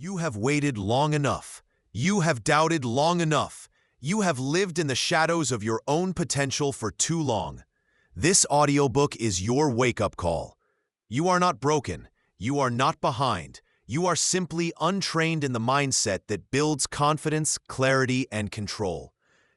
You have waited long enough. You have doubted long enough. You have lived in the shadows of your own potential for too long. This audiobook is your wake-up call. You are not broken. You are not behind. You are simply untrained in the mindset that builds confidence, clarity, and control.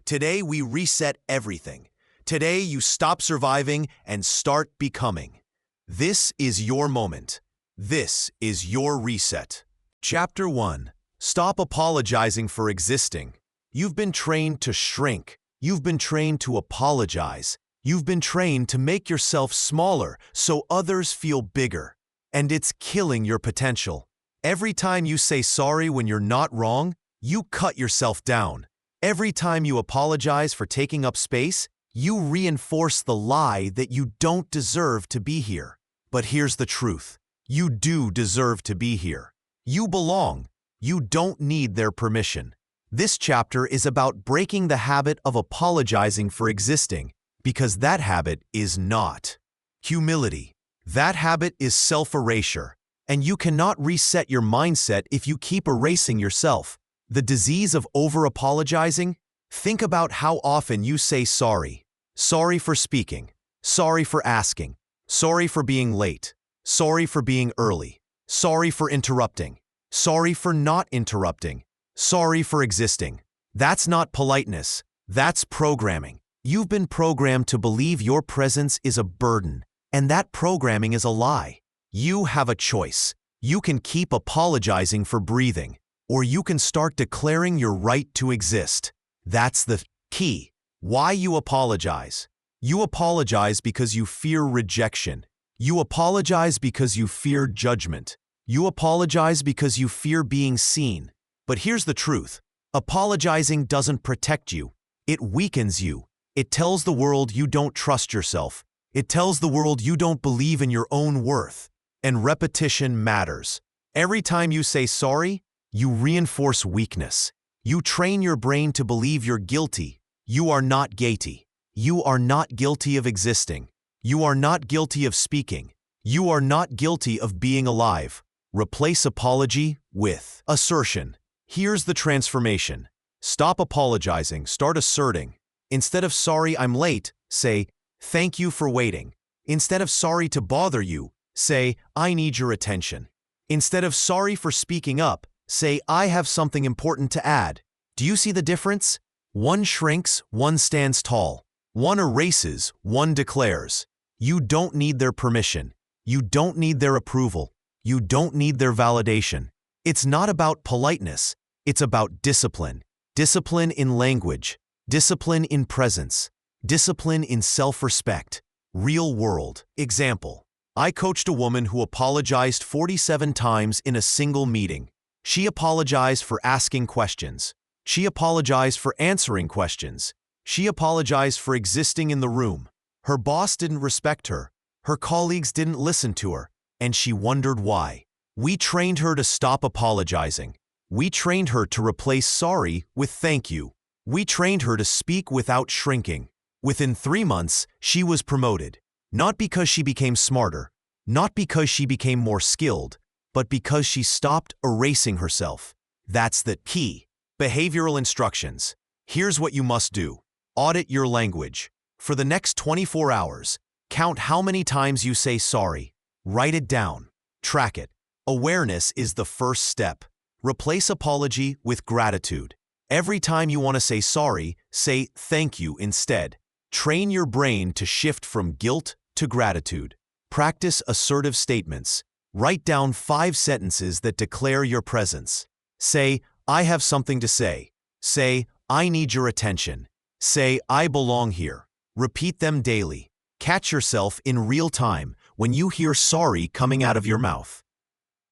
Today, we reset everything. Today, you stop surviving and start becoming. This is your moment. This is your reset. Chapter 1. Stop apologizing for existing. You've been trained to shrink. You've been trained to apologize. You've been trained to make yourself smaller so others feel bigger. And it's killing your potential. Every time you say sorry when you're not wrong, you cut yourself down. Every time you apologize for taking up space, you reinforce the lie that you don't deserve to be here. But here's the truth. You do deserve to be here. You belong. You don't need their permission. This chapter is about breaking the habit of apologizing for existing, because that habit is not humility. That habit is self-erasure, and you cannot reset your mindset if you keep erasing yourself. The disease of over-apologizing? Think about how often you say sorry. Sorry for speaking. Sorry for asking. Sorry for being late. Sorry for being early. Sorry for interrupting. Sorry for not interrupting. Sorry for existing. That's not politeness. That's programming. You've been programmed to believe your presence is a burden, and that programming is a lie. You have a choice. You can keep apologizing for breathing, or you can start declaring your right to exist. That's the key. Why you apologize? You apologize because you fear rejection. You apologize because you fear judgment. You apologize because you fear being seen. But here's the truth. Apologizing doesn't protect you. It weakens you. It tells the world you don't trust yourself. It tells the world you don't believe in your own worth. And repetition matters. Every time you say sorry, you reinforce weakness. You train your brain to believe you're guilty. You are not guilty. You are not guilty of existing. You are not guilty of speaking. You are not guilty of being alive. Replace apology with assertion. Here's the transformation. Stop apologizing, start asserting. Instead of sorry I'm late, say thank you for waiting. Instead of sorry to bother you, say I need your attention. Instead of sorry for speaking up, say I have something important to add. Do you see the difference? One shrinks, one stands tall. One erases, one declares. You don't need their permission. You don't need their approval. You don't need their validation. It's not about politeness. It's about discipline. Discipline in language. Discipline in presence. Discipline in self-respect. Real world. Example. I coached a woman who apologized 47 times in a single meeting. She apologized for asking questions. She apologized for answering questions. She apologized for existing in the room. Her boss didn't respect her. Her colleagues didn't listen to her, and she wondered why. We trained her to stop apologizing. We trained her to replace sorry with thank you. We trained her to speak without shrinking. Within 3 months, she was promoted. Not because she became smarter, not because she became more skilled, but because she stopped erasing herself. That's the key. Behavioral instructions. Here's what you must do. Audit your language. For the next 24 hours, count how many times you say sorry. Write it down. Track it. Awareness is the first step. Replace apology with gratitude. Every time you want to say sorry, say thank you instead. Train your brain to shift from guilt to gratitude. Practice assertive statements. Write down 5 sentences that declare your presence. Say, I have something to say. Say, I need your attention. Say, I belong here. Repeat them daily. Catch yourself in real time when you hear sorry coming out of your mouth.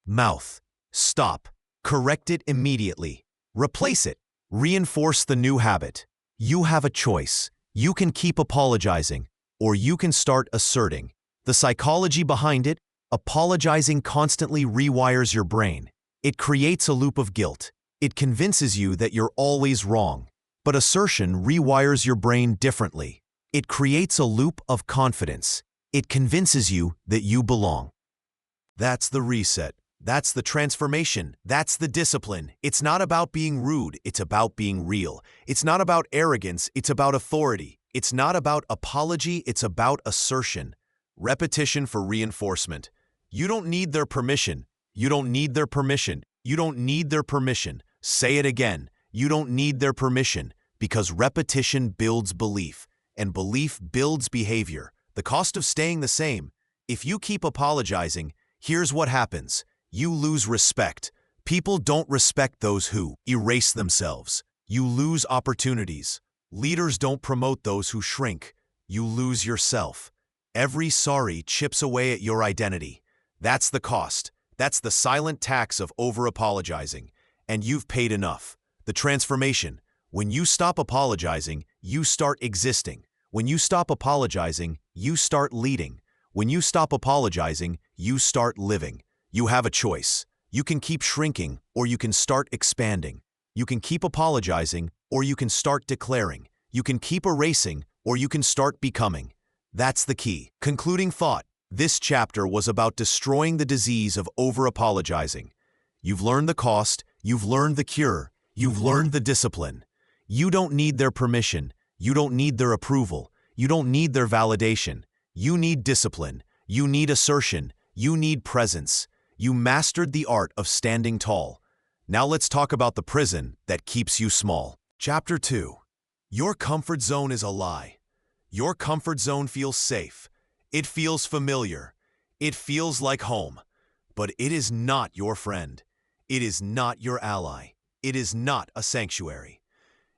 Mouth. Stop. Correct it immediately. Replace it. Reinforce the new habit. You have a choice. You can keep apologizing, or you can start asserting. The psychology behind it, apologizing constantly rewires your brain. It creates a loop of guilt. It convinces you that you're always wrong. But assertion rewires your brain differently. It creates a loop of confidence. It convinces you that you belong. That's the reset. That's the transformation. That's the discipline. It's not about being rude. It's about being real. It's not about arrogance. It's about authority. It's not about apology. It's about assertion. Repetition for reinforcement. You don't need their permission. You don't need their permission. You don't need their permission. Say it again. You don't need their permission, because repetition builds belief, and belief builds behavior. The cost of staying the same. If you keep apologizing, here's what happens. You lose respect. People don't respect those who erase themselves. You lose opportunities. Leaders don't promote those who shrink. You lose yourself. Every sorry chips away at your identity. That's the cost. That's the silent tax of over-apologizing. And you've paid enough. The transformation. When you stop apologizing, you start existing. When you stop apologizing, you start leading. When you stop apologizing, you start living. You have a choice. You can keep shrinking, or you can start expanding. You can keep apologizing, or you can start declaring. You can keep erasing, or you can start becoming. That's the key. Concluding thought. This chapter was about destroying the disease of over-apologizing. You've learned the cost. You've learned the cure. You've learned the discipline. You don't need their permission. You don't need their approval. You don't need their validation. You need discipline. You need assertion. You need presence. You mastered the art of standing tall. Now let's talk about the prison that keeps you small. Chapter 2. Your comfort zone is a lie. Your comfort zone feels safe. It feels familiar. It feels like home. But it is not your friend. It is not your ally. It is not a sanctuary.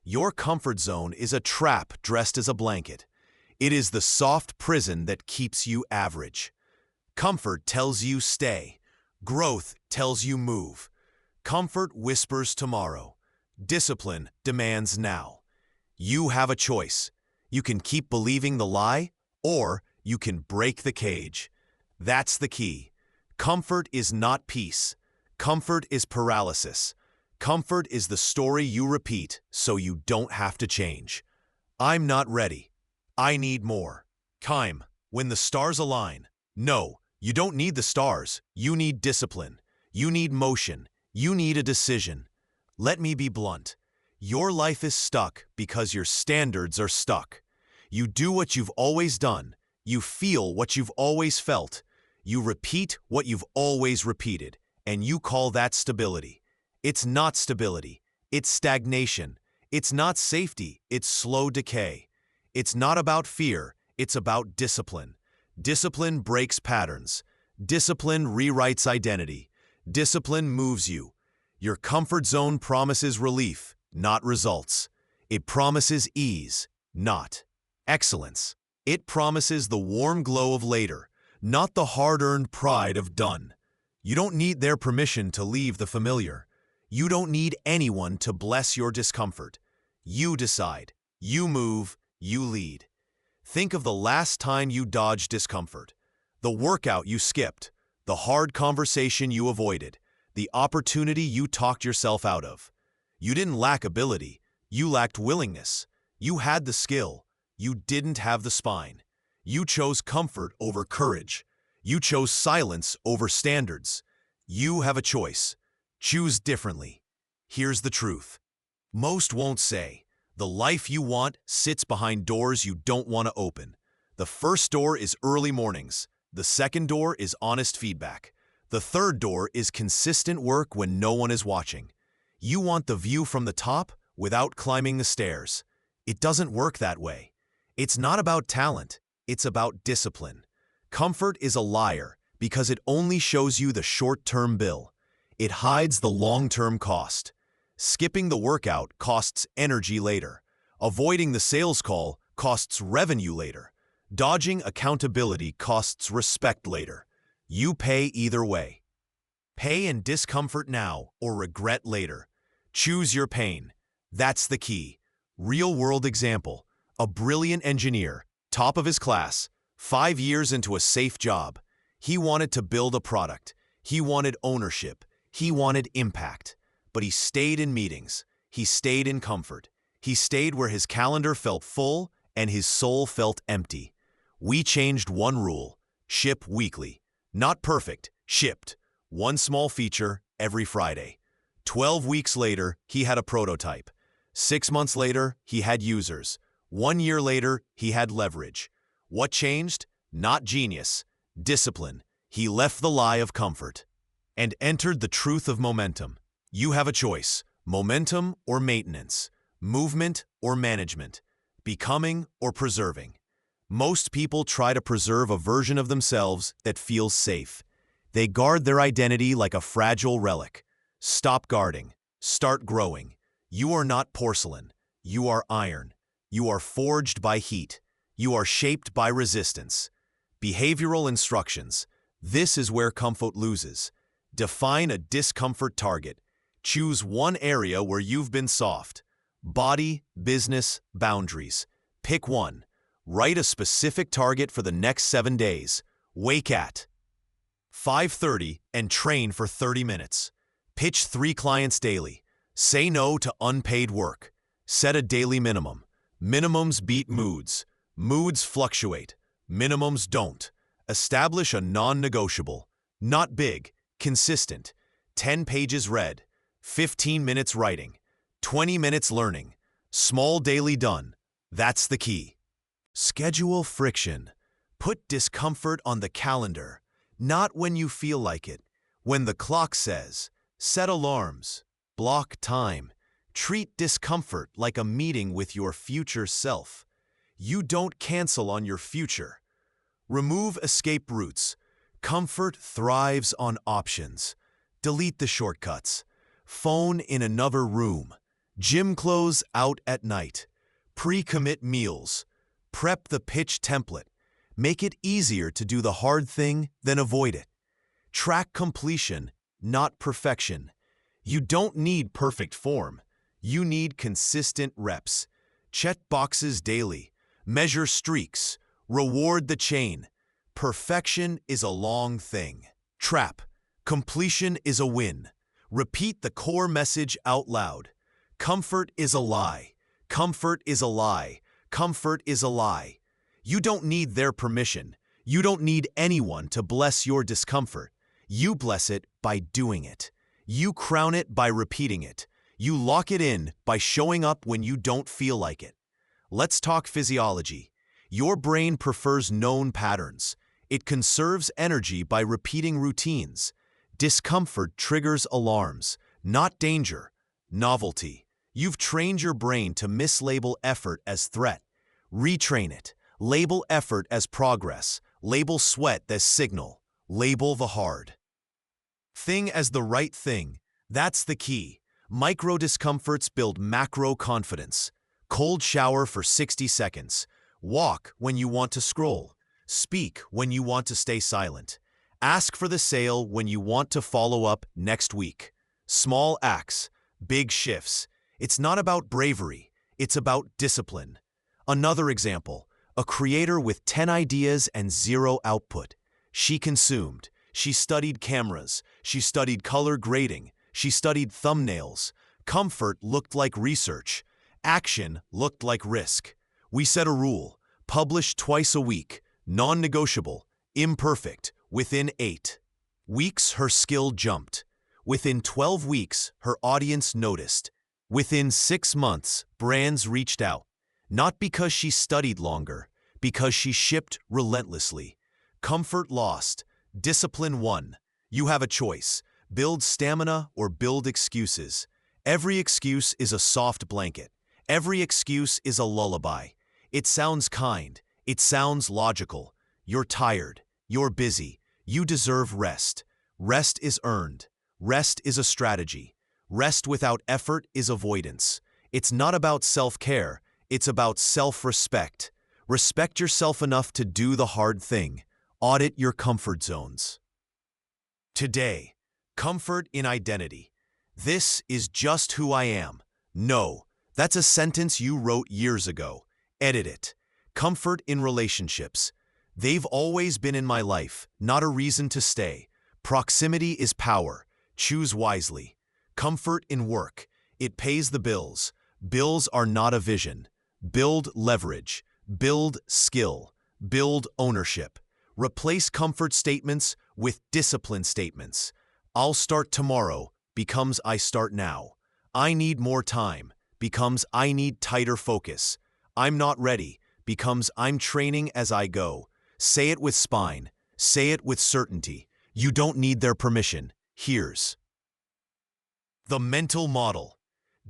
Your comfort zone is a trap dressed as a blanket. It is the soft prison that keeps you average. Comfort tells you stay. Growth tells you move. Comfort whispers tomorrow. Discipline demands now. You have a choice. You can keep believing the lie, or you can break the cage. That's the key. Comfort is not peace. Comfort is paralysis. Comfort is the story you repeat so you don't have to change. I'm not ready. I need more. Time, when the stars align. No, you don't need the stars. You need discipline. You need motion. You need a decision. Let me be blunt. Your life is stuck because your standards are stuck. You do what you've always done. You feel what you've always felt. You repeat what you've always repeated, and you call that stability. It's not stability. It's stagnation. It's not safety. It's slow decay. It's not about fear. It's about discipline. Discipline breaks patterns. Discipline rewrites identity. Discipline moves you. Your comfort zone promises relief, not results. It promises ease, not excellence. It promises the warm glow of later, not the hard-earned pride of done. You don't need their permission to leave the familiar. You don't need anyone to bless your discomfort. You decide. You move. You lead. Think of the last time you dodged discomfort. The workout you skipped. The hard conversation you avoided. The opportunity you talked yourself out of. You didn't lack ability. You lacked willingness. You had the skill. You didn't have the spine. You chose comfort over courage. You chose silence over standards. You have a choice. Choose differently. Here's the truth. Most won't say. The life you want sits behind doors you don't want to open. The first door is early mornings. The second door is honest feedback. The third door is consistent work when no one is watching. You want the view from the top without climbing the stairs. It doesn't work that way. It's not about talent. It's about discipline. Comfort is a liar because it only shows you the short-term bill. It hides the long-term cost. Skipping the workout costs energy later. Avoiding the sales call costs revenue later. Dodging accountability costs respect later. You pay either way. Pay in discomfort now or regret later. Choose your pain. That's the key. Real-world example. A brilliant engineer, top of his class, 5 years into a safe job. He wanted to build a product. He wanted ownership. He wanted impact. But he stayed in meetings. He stayed in comfort. He stayed where his calendar felt full and his soul felt empty. We changed one rule. Ship weekly. Not perfect. Shipped. One small feature every Friday. 12 weeks later, he had a prototype. 6 months later, he had users. 1 year later, he had leverage. What changed? Not genius. Discipline. He left the lie of comfort and entered the truth of momentum. You have a choice: momentum or maintenance, movement or management, becoming or preserving. Most people try to preserve a version of themselves that feels safe. They guard their identity like a fragile relic. Stop guarding. Start growing. You are not porcelain. You are iron. You are forged by heat. You are shaped by resistance. Behavioral instructions. This is where comfort loses. Define a discomfort target. Choose one area where you've been soft. Body, business, boundaries. Pick one. Write a specific target for the next 7 days. Wake at 5:30 and train for 30 minutes. Pitch 3 clients daily. Say no to unpaid work. Set a daily minimum. Minimums beat moods. Moods fluctuate. Minimums don't. Establish a non-negotiable. Not big, consistent. 10 pages read. 15 minutes writing. 20 minutes learning. Small daily done. That's the key. Schedule friction. Put discomfort on the calendar. Not when you feel like it. When the clock says. Set alarms. Block time. Treat discomfort like a meeting with your future self. You don't cancel on your future. Remove escape routes. Comfort thrives on options. Delete the shortcuts. Phone in another room. Gym clothes out at night. Pre-commit meals. Prep the pitch template. Make it easier to do the hard thing than avoid it. Track completion, not perfection. You don't need perfect form. You need consistent reps. Check boxes daily. Measure streaks. Reward the chain. Perfection is a long thing. Trap. Completion is a win. Repeat the core message out loud. Comfort is a lie. Comfort is a lie. Comfort is a lie. You don't need their permission. You don't need anyone to bless your discomfort. You bless it by doing it. You crown it by repeating it. You lock it in by showing up when you don't feel like it. Let's talk physiology. Your brain prefers known patterns. It conserves energy by repeating routines. Discomfort triggers alarms, not danger, novelty. You've trained your brain to mislabel effort as threat. Retrain it. Label effort as progress. Label sweat as signal. Label the hard thing as the right thing. That's the key. Micro discomforts build macro confidence. Cold shower for 60 seconds. Walk when you want to scroll. Speak when you want to stay silent. Ask for the sale when you want to follow up next week. Small acts, big shifts. It's not about bravery. It's about discipline. Another example, a creator with 10 ideas and 0 output. She consumed. She studied cameras. She studied color grading. She studied thumbnails. Comfort looked like research. Action looked like risk. We set a rule. Publish twice a week. Non-negotiable. Imperfect. Within 8 weeks, her skill jumped. Within 12 weeks, her audience noticed. Within 6 months, brands reached out. Not because she studied longer, because she shipped relentlessly. Comfort lost. Discipline won. You have a choice. Build stamina or build excuses. Every excuse is a soft blanket. Every excuse is a lullaby. It sounds kind. It sounds logical. You're tired. You're busy. You deserve rest. Rest is earned. Rest is a strategy. Rest without effort is avoidance. It's not about self-care. It's about self-respect. Respect yourself enough to do the hard thing. Audit your comfort zones. Today, comfort in identity. This is just who I am. No, that's a sentence you wrote years ago. Edit it. Comfort in relationships. They've always been in my life, not a reason to stay. Proximity is power. Choose wisely. Comfort in work. It pays the bills. Bills are not a vision. Build leverage. Build skill. Build ownership. Replace comfort statements with discipline statements. I'll start tomorrow becomes I start now. I need more time becomes I need tighter focus. I'm not ready becomes I'm training as I go. Say it with spine. Say it with certainty. You don't need their permission. Here's the mental model.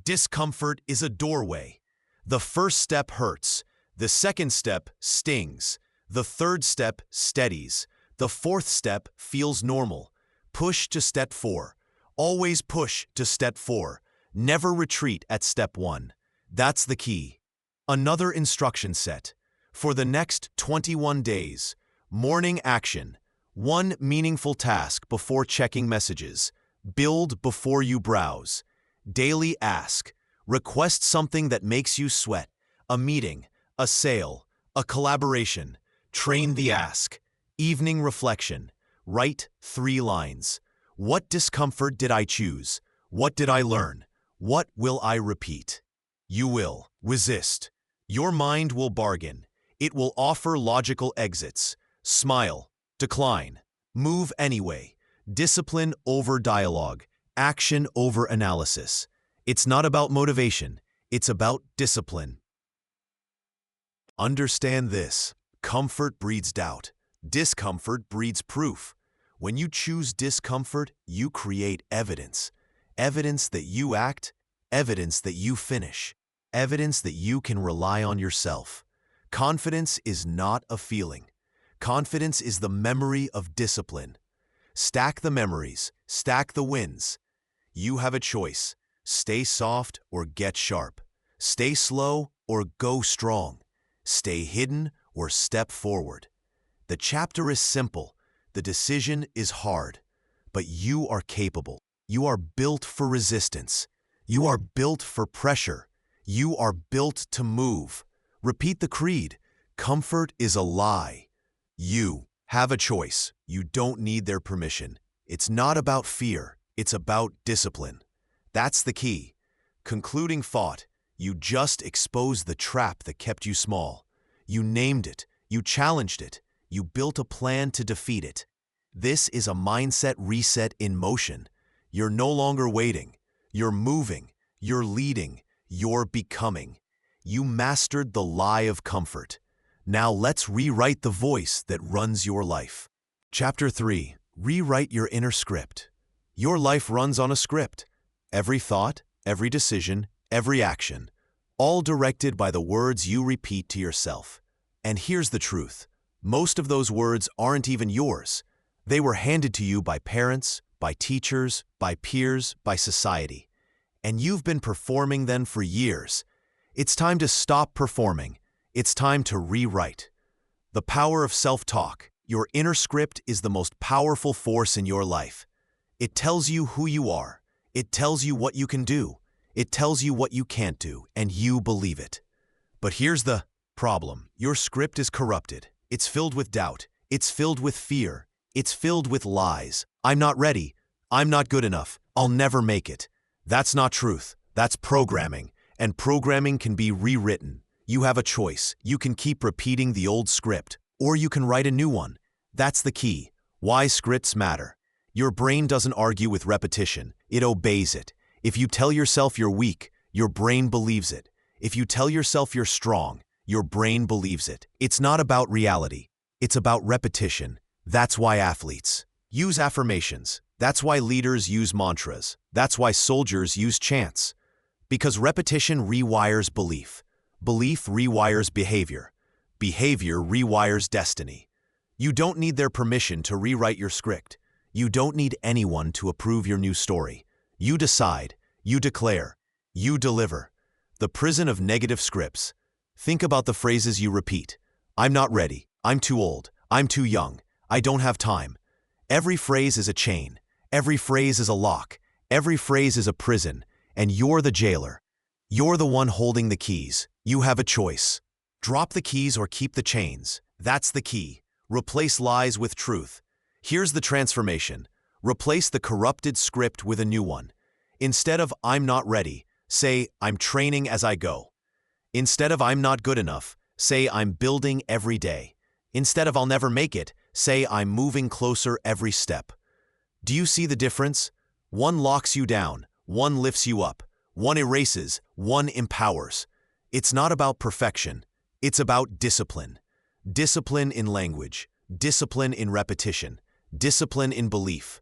Discomfort is a doorway. The first step hurts. The second step stings. The third step steadies. The fourth step feels normal. Push to step 4. Always push to step 4. Never retreat at step 1. That's the key. Another instruction set. For the next 21 days, morning action. 1 meaningful task before checking messages. Build before you browse. Daily ask. Request something that makes you sweat. A meeting, a sale, a collaboration. Train the ask. Evening reflection. Write 3 lines. What discomfort did I choose? What did I learn? What will I repeat? You will resist. Your mind will bargain. It will offer logical exits. Smile. Decline. Move anyway. Discipline over dialogue. Action over analysis. It's not about motivation. It's about discipline. Understand this. Comfort breeds doubt. Discomfort breeds proof. When you choose discomfort, you create evidence. Evidence that you act, evidence that you finish, evidence that you can rely on yourself. Confidence is not a feeling. Confidence is the memory of discipline. Stack the memories, stack the wins. You have a choice. Stay soft or get sharp. Stay slow or go strong. Stay hidden or step forward. The chapter is simple. The decision is hard. But you are capable. You are built for resistance. You are built for pressure. You are built to move. Repeat the creed. Comfort is a lie. You have a choice. You don't need their permission. It's not about fear. It's about discipline. That's the key. Concluding thought. You just exposed the trap that kept you small. You named it. You challenged it. You built a plan to defeat it. This is a mindset reset in motion. You're no longer waiting. You're moving. You're leading. You're becoming. You mastered the lie of comfort. Now let's rewrite the voice that runs your life. Chapter 3. Rewrite your inner script. Your life runs on a script. Every thought, every decision, every action, all directed by the words you repeat to yourself. And here's the truth. Most of those words aren't even yours. They were handed to you by parents, by teachers, by peers, by society. And you've been performing them for years. It's time to stop performing. It's time to rewrite. The power of self-talk. Your inner script is the most powerful force in your life. It tells you who you are. It tells you what you can do. It tells you what you can't do, and you believe it. But here's the problem. Your script is corrupted. It's filled with doubt. It's filled with fear. It's filled with lies. I'm not ready. I'm not good enough. I'll never make it. That's not truth. That's programming. And programming can be rewritten. You have a choice. You can keep repeating the old script, or you can write a new one. That's the key. Why scripts matter. Your brain doesn't argue with repetition. It obeys it. If you tell yourself you're weak, your brain believes it. If you tell yourself you're strong, your brain believes it. It's not about reality. It's about repetition. That's why athletes use affirmations. That's why leaders use mantras. That's why soldiers use chants. Because repetition rewires belief. Belief rewires behavior. Behavior rewires destiny. You don't need their permission to rewrite your script. You don't need anyone to approve your new story. You decide. You declare. You deliver. The prison of negative scripts. Think about the phrases you repeat. I'm not ready. I'm too old. I'm too young. I don't have time. Every phrase is a chain. Every phrase is a lock. Every phrase is a prison. And you're the jailer. You're the one holding the keys. You have a choice. Drop the keys or keep the chains. That's the key. Replace lies with truth. Here's the transformation. Replace the corrupted script with a new one. Instead of I'm not ready, say I'm training as I go. Instead of I'm not good enough, say I'm building every day. Instead of I'll never make it, say I'm moving closer every step. Do you see the difference? One locks you down, one lifts you up, one erases, one empowers. It's not about perfection. It's about discipline. Discipline in language, discipline in repetition, discipline in belief.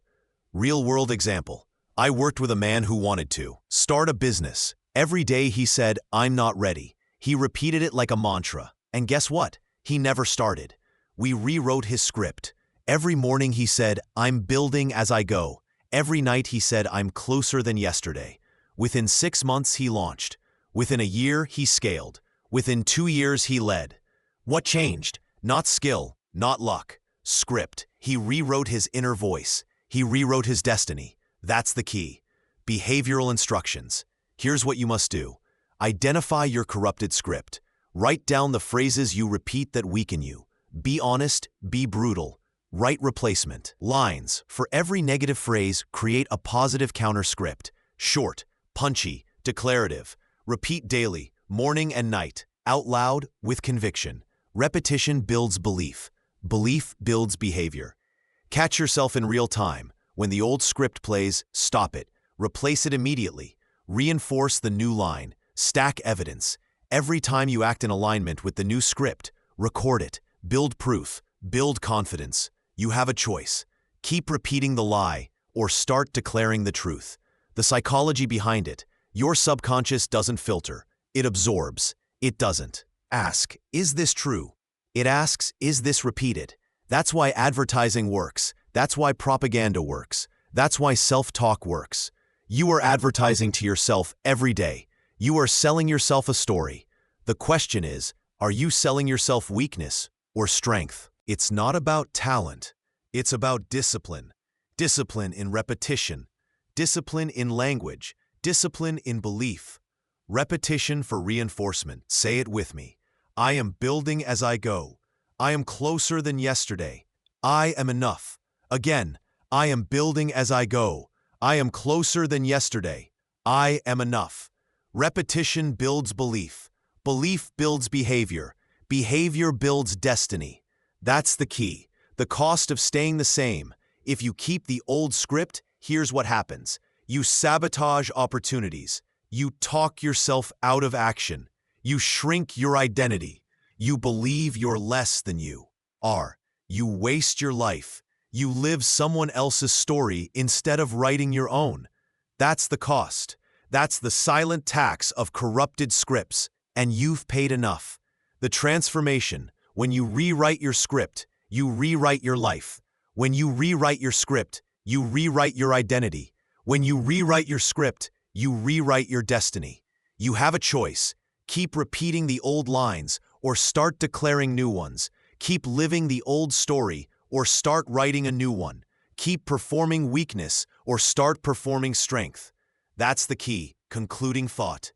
Real-world example. I worked with a man who wanted to start a business. Every day he said, "I'm not ready." He repeated it like a mantra. And guess what? He never started. We rewrote his script. Every morning he said, "I'm building as I go." Every night he said, "I'm closer than yesterday." Within 6 months he launched. Within a year he scaled. Within 2 years he led. What changed? Not skill, not luck. Script. He rewrote his inner voice. He rewrote his destiny. That's the key. Behavioral instructions. Here's what you must do. Identify your corrupted script. Write down the phrases you repeat that weaken you. Be honest, be brutal. Write replacement lines. For every negative phrase, create a positive counter script. Short, punchy, declarative. Repeat daily, morning and night, out loud, with conviction. Repetition builds belief. Belief builds behavior. Catch yourself in real time. When the old script plays, stop it. Replace it immediately. Reinforce the new line. Stack evidence. Every time you act in alignment with the new script, record it. Build proof. Build confidence. You have a choice. Keep repeating the lie, or start declaring the truth. The psychology behind it. Your subconscious doesn't filter. It absorbs. It doesn't ask, "Is this true?" It asks, "Is this repeated?" That's why advertising works. That's why propaganda works. That's why self-talk works. You are advertising to yourself every day. You are selling yourself a story. The question is, are you selling yourself weakness or strength? It's not about talent. It's about discipline. Discipline in repetition. Discipline in language. Discipline in belief. Repetition for reinforcement. Say it with me. I am building as I go. I am closer than yesterday. I am enough. Again, I am building as I go. I am closer than yesterday. I am enough. Repetition builds belief. Belief builds behavior. Behavior builds destiny. That's the key. The cost of staying the same. If you keep the old script, here's what happens. You sabotage opportunities. You talk yourself out of action. You shrink your identity. You believe you're less than you are. You waste your life. You live someone else's story instead of writing your own. That's the cost. That's the silent tax of corrupted scripts, and you've paid enough. The transformation. When you rewrite your script, you rewrite your life. When you rewrite your script, you rewrite your identity. When you rewrite your script, you rewrite your destiny. You have a choice. Keep repeating the old lines or start declaring new ones. Keep living the old story or start writing a new one. Keep performing weakness or start performing strength. That's the key. Concluding thought.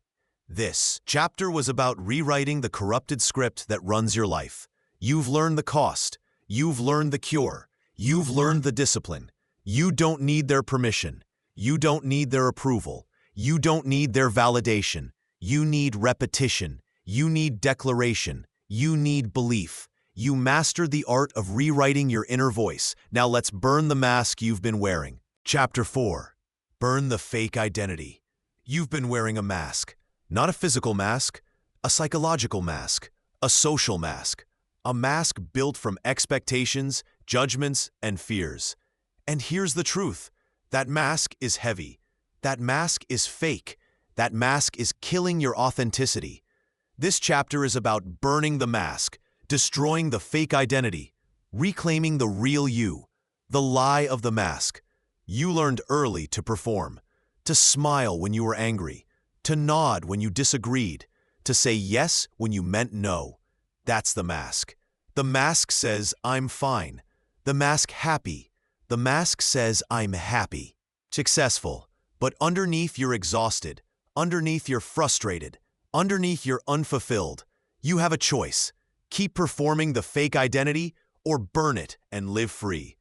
This chapter was about rewriting the corrupted script that runs your life. You've learned the cost. You've learned the cure. You've learned the discipline. You don't need their permission. You don't need their approval. You don't need their validation. You need repetition. You need declaration. You need belief. You mastered the art of rewriting your inner voice. Now let's burn the mask you've been wearing. Chapter 4. Burn the fake identity. You've been wearing a mask. Not a physical mask, a psychological mask, a social mask. A mask built from expectations, judgments, and fears. And here's the truth. That mask is heavy. That mask is fake. That mask is killing your authenticity. This chapter is about burning the mask, destroying the fake identity, reclaiming the real you, the lie of the mask. You learned early to perform, to smile when you were angry, to nod when you disagreed, to say yes when you meant no. That's the mask. The mask says, "I'm fine." The mask happy. The mask says, "I'm happy." Successful. But underneath you're exhausted. Underneath you're frustrated. Underneath you're unfulfilled. You have a choice. Keep performing the fake identity or burn it and live free.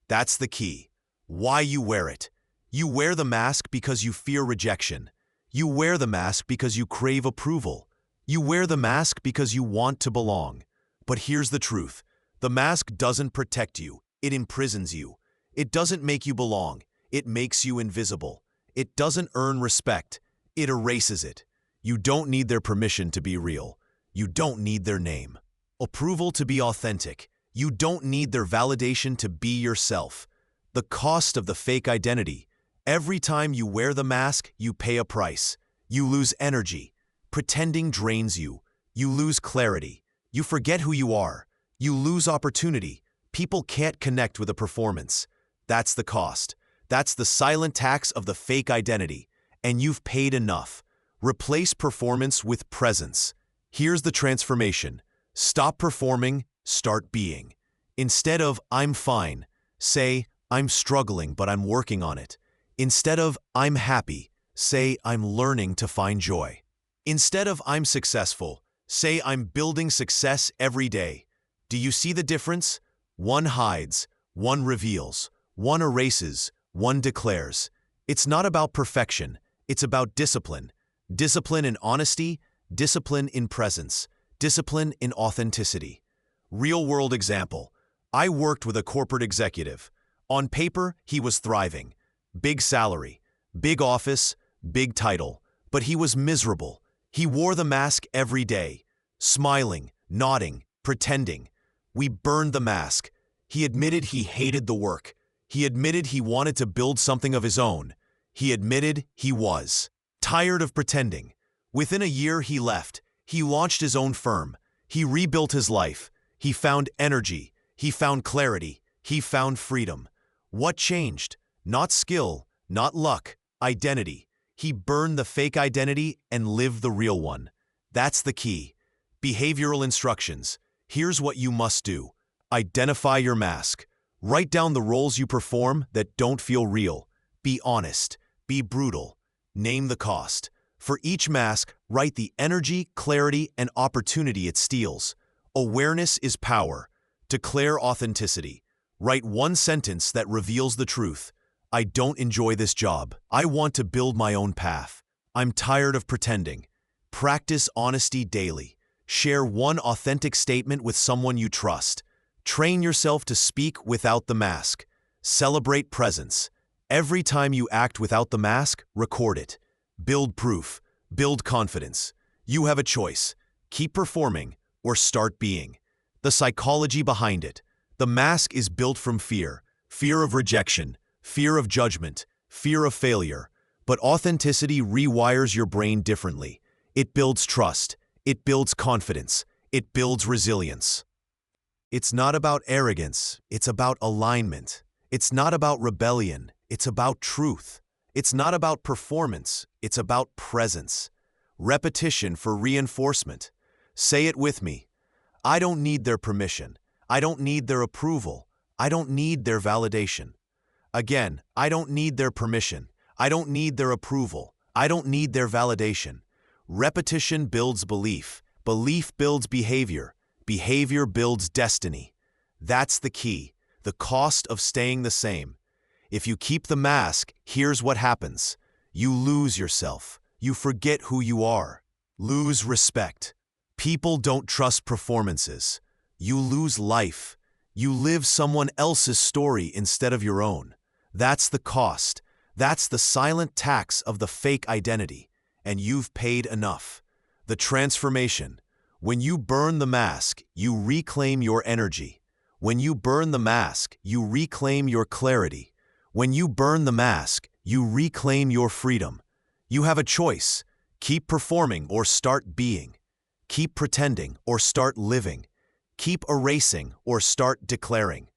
That's the key. Why you wear it. You wear the mask because you fear rejection. You wear the mask because you crave approval. You wear the mask because you want to belong. But here's the truth. The mask doesn't protect you. It imprisons you. It doesn't make you belong. It makes you invisible. It doesn't earn respect. It erases it. You don't need their permission to be real. You don't need their name. Approval to be authentic. You don't need their validation to be yourself. The cost of the fake identity. Every time you wear the mask, you pay a price. You lose energy. Pretending drains you. You lose clarity. You forget who you are. You lose opportunity. People can't connect with a performance. That's the cost. That's the silent tax of the fake identity. And you've paid enough. Replace performance with presence. Here's the transformation. Stop performing, start being. Instead of, I'm fine, say, I'm struggling, but I'm working on it. Instead of, I'm happy, say, I'm learning to find joy. Instead of, I'm successful, say, I'm building success every day. Do you see the difference? One hides, one reveals, one erases, one declares. It's not about perfection, it's about discipline. Discipline in honesty, discipline in presence, discipline in authenticity. Real-world example. I worked with a corporate executive. On paper, he was thriving. Big salary, big office, big title. But he was miserable. He wore the mask every day, smiling, nodding, pretending. We burned the mask. He admitted he hated the work. He admitted he wanted to build something of his own. He admitted he was tired of pretending. Within a year, he left. He launched his own firm. He rebuilt his life. He found energy. He found clarity. He found freedom. What changed? Not skill, not luck, identity. He burned the fake identity and lived the real one. That's the key. Behavioral instructions. Here's what you must do. Identify your mask. Write down the roles you perform that don't feel real. Be honest. Be brutal. Name the cost. For each mask, write the energy, clarity, and opportunity it steals. Awareness is power. Declare authenticity. Write one sentence that reveals the truth. I don't enjoy this job. I want to build my own path. I'm tired of pretending. Practice honesty daily. Share one authentic statement with someone you trust. Train yourself to speak without the mask. Celebrate presence. Every time you act without the mask, record it. Build proof. Build confidence. You have a choice. Keep performing or start being. The psychology behind it. The mask is built from fear. Fear of rejection. Fear of judgment. Fear of failure. But authenticity rewires your brain differently. It builds trust. It builds confidence. It builds resilience. It's not about arrogance. It's about alignment. It's not about rebellion. It's about truth. It's not about performance. It's about presence. Repetition for reinforcement. Say it with me. I don't need their permission. I don't need their approval. I don't need their validation. Again, I don't need their permission. I don't need their approval. I don't need their validation. Repetition builds belief. Belief builds behavior. Behavior builds destiny. That's the key. The cost of staying the same. If you keep the mask, here's what happens. You lose yourself. You forget who you are. Lose respect. People don't trust performances. You lose life. You live someone else's story instead of your own. That's the cost. That's the silent tax of the fake identity. And you've paid enough. The transformation. When you burn the mask, you reclaim your energy. When you burn the mask, you reclaim your clarity. When you burn the mask, you reclaim your freedom. You have a choice. Keep performing or start being. Keep pretending or start living. Keep erasing or start declaring.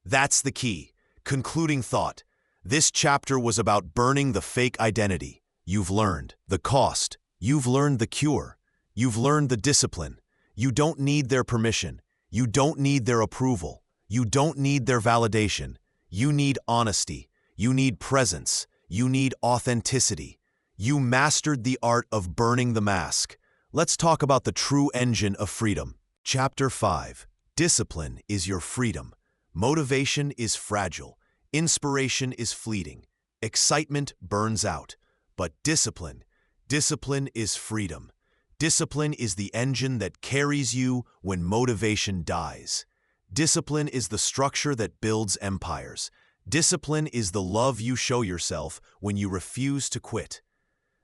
That's the key. Concluding thought. This chapter was about burning the fake identity. You've learned the cost. You've learned the cure. You've learned the discipline. You don't need their permission. You don't need their approval. You don't need their validation. You need honesty. You need presence. You need authenticity. You mastered the art of burning the mask. Let's talk about the true engine of freedom. Chapter 5. Discipline is your freedom. Motivation is fragile. Inspiration is fleeting. Excitement burns out. But discipline is freedom. Discipline is the engine that carries you when motivation dies. Discipline is the structure that builds empires. Discipline is the love you show yourself when you refuse to quit.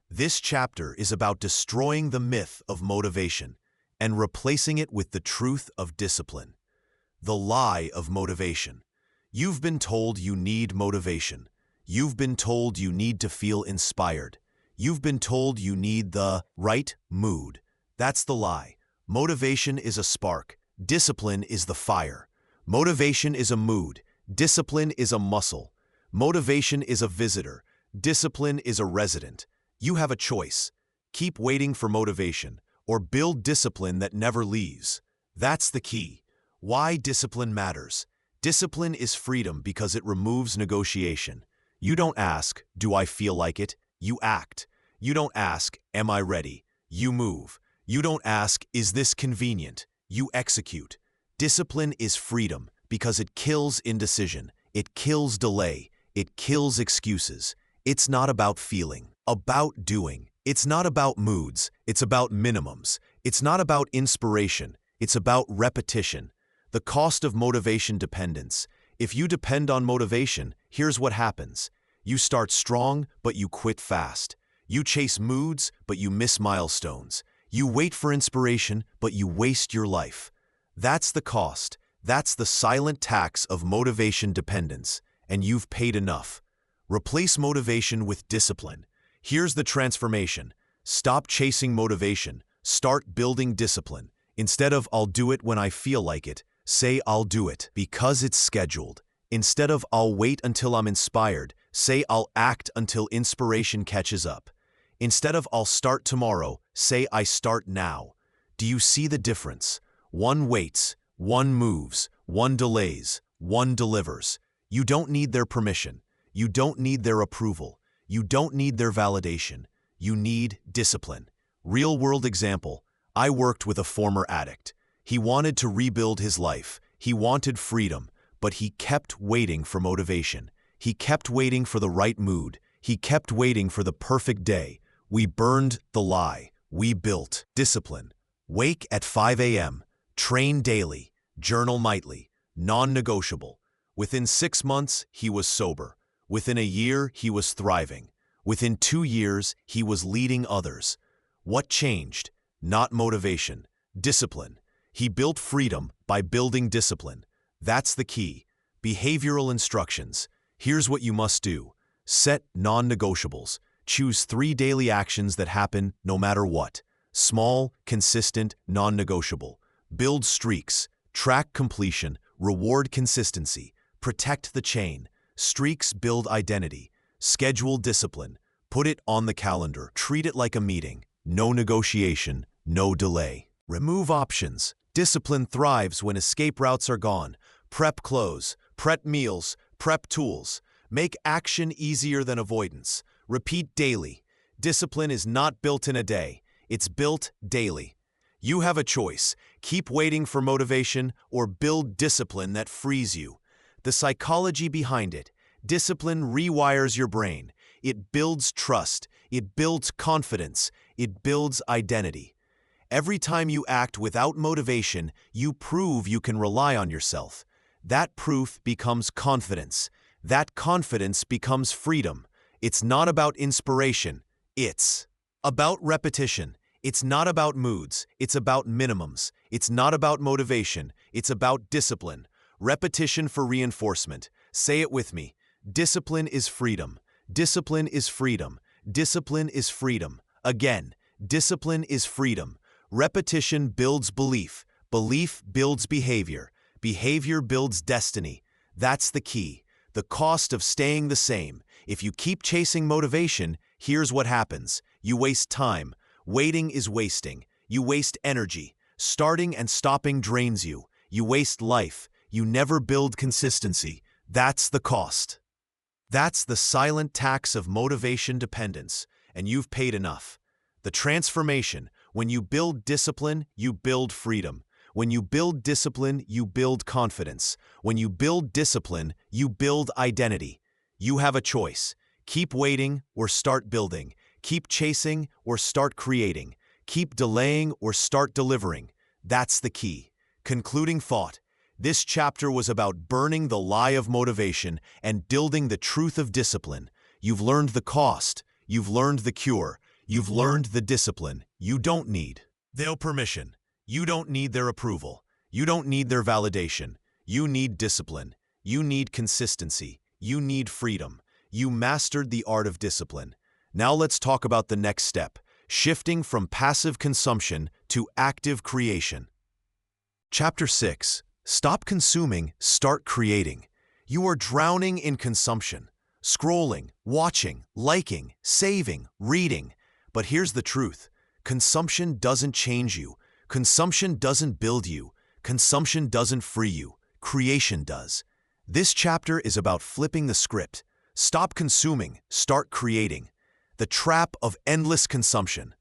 This chapter is about destroying the myth of motivation and replacing it with the truth of discipline. The lie of motivation. You've been told you need motivation. You've been told you need to feel inspired. You've been told you need the right mood. That's the lie. Motivation is a spark. Discipline is the fire. Motivation is a mood. Discipline is a muscle. Motivation is a visitor. Discipline is a resident. You have a choice. Keep waiting for motivation, or build discipline that never leaves. That's the key. Why discipline matters. Discipline is freedom because it removes negotiation. You don't ask, do I feel like it? You act. You don't ask, am I ready? You move. You don't ask, is this convenient? You execute. Discipline is freedom because it kills indecision. It kills delay. It kills excuses. It's not about feeling, about doing. It's not about moods. It's about minimums. It's not about inspiration. It's about repetition. The cost of motivation dependence. If you depend on motivation, here's what happens. You start strong, but you quit fast. You chase moods, but you miss milestones. You wait for inspiration, but you waste your life. That's the cost. That's the silent tax of motivation dependence, and you've paid enough. Replace motivation with discipline. Here's the transformation. Stop chasing motivation. Start building discipline. Instead of I'll do it when I feel like it, say I'll do it because it's scheduled. Instead of I'll wait until I'm inspired, say I'll act until inspiration catches up. Instead of I'll start tomorrow, say I start now. Do you see the difference? One waits, one moves, one delays, one delivers. You don't need their permission. You don't need their approval. You don't need their validation. You need discipline. Real-world example. I worked with a former addict. He wanted to rebuild his life. He wanted freedom, but he kept waiting for motivation. He kept waiting for the right mood. He kept waiting for the perfect day. We burned the lie. We built discipline. Wake at 5 a.m. Train daily. Journal nightly. Non-negotiable. Within 6 months, he was sober. Within a year, he was thriving. Within 2 years, he was leading others. What changed? Not motivation. Discipline. He built freedom by building discipline. That's the key. Behavioral instructions. Here's what you must do. Set non-negotiables. Choose 3 daily actions that happen no matter what. Small, consistent, non-negotiable. Build streaks. Track completion. Reward consistency. Protect the chain. Streaks build identity. Schedule discipline. Put it on the calendar. Treat it like a meeting. No negotiation, no delay. Remove options. Discipline thrives when escape routes are gone. Prep clothes, prep meals, prep tools. Make action easier than avoidance. Repeat daily. Discipline is not built in a day. It's built daily. You have a choice. Keep waiting for motivation or build discipline that frees you. The psychology behind it. Discipline rewires your brain. It builds trust. It builds confidence. It builds identity. Every time you act without motivation, you prove you can rely on yourself. That proof becomes confidence. That confidence becomes freedom. It's not about inspiration. It's about repetition. It's not about moods. It's about minimums. It's not about motivation. It's about discipline. Repetition for reinforcement. Say it with me. Discipline is freedom. Discipline is freedom. Discipline is freedom. Again, discipline is freedom. Repetition builds belief. Belief builds behavior. Behavior builds destiny. That's the key. The cost of staying the same. If you keep chasing motivation, here's what happens. You waste time. Waiting is wasting. You waste energy. Starting and stopping drains you. You waste life. You never build consistency. That's the cost. That's the silent tax of motivation dependence, and you've paid enough. The transformation. When you build discipline, you build freedom. When you build discipline, you build confidence. When you build discipline, you build identity. You have a choice. Keep waiting or start building. Keep chasing or start creating. Keep delaying or start delivering. That's the key. Concluding thought. This chapter was about burning the lie of motivation and building the truth of discipline. You've learned the cost. You've learned the cure. You've learned the discipline. You don't need their permission. You don't need their approval. You don't need their validation. You need discipline. You need consistency. You need freedom. You mastered the art of discipline. Now let's talk about the next step, shifting from passive consumption to active creation. Chapter 6. Stop consuming, start creating. You are drowning in consumption, scrolling, watching, liking, saving, reading. But here's the truth. Consumption doesn't change you. Consumption doesn't build you. Consumption doesn't free you. Creation does. This chapter is about flipping the script. Stop consuming, start creating. The trap of endless consumption.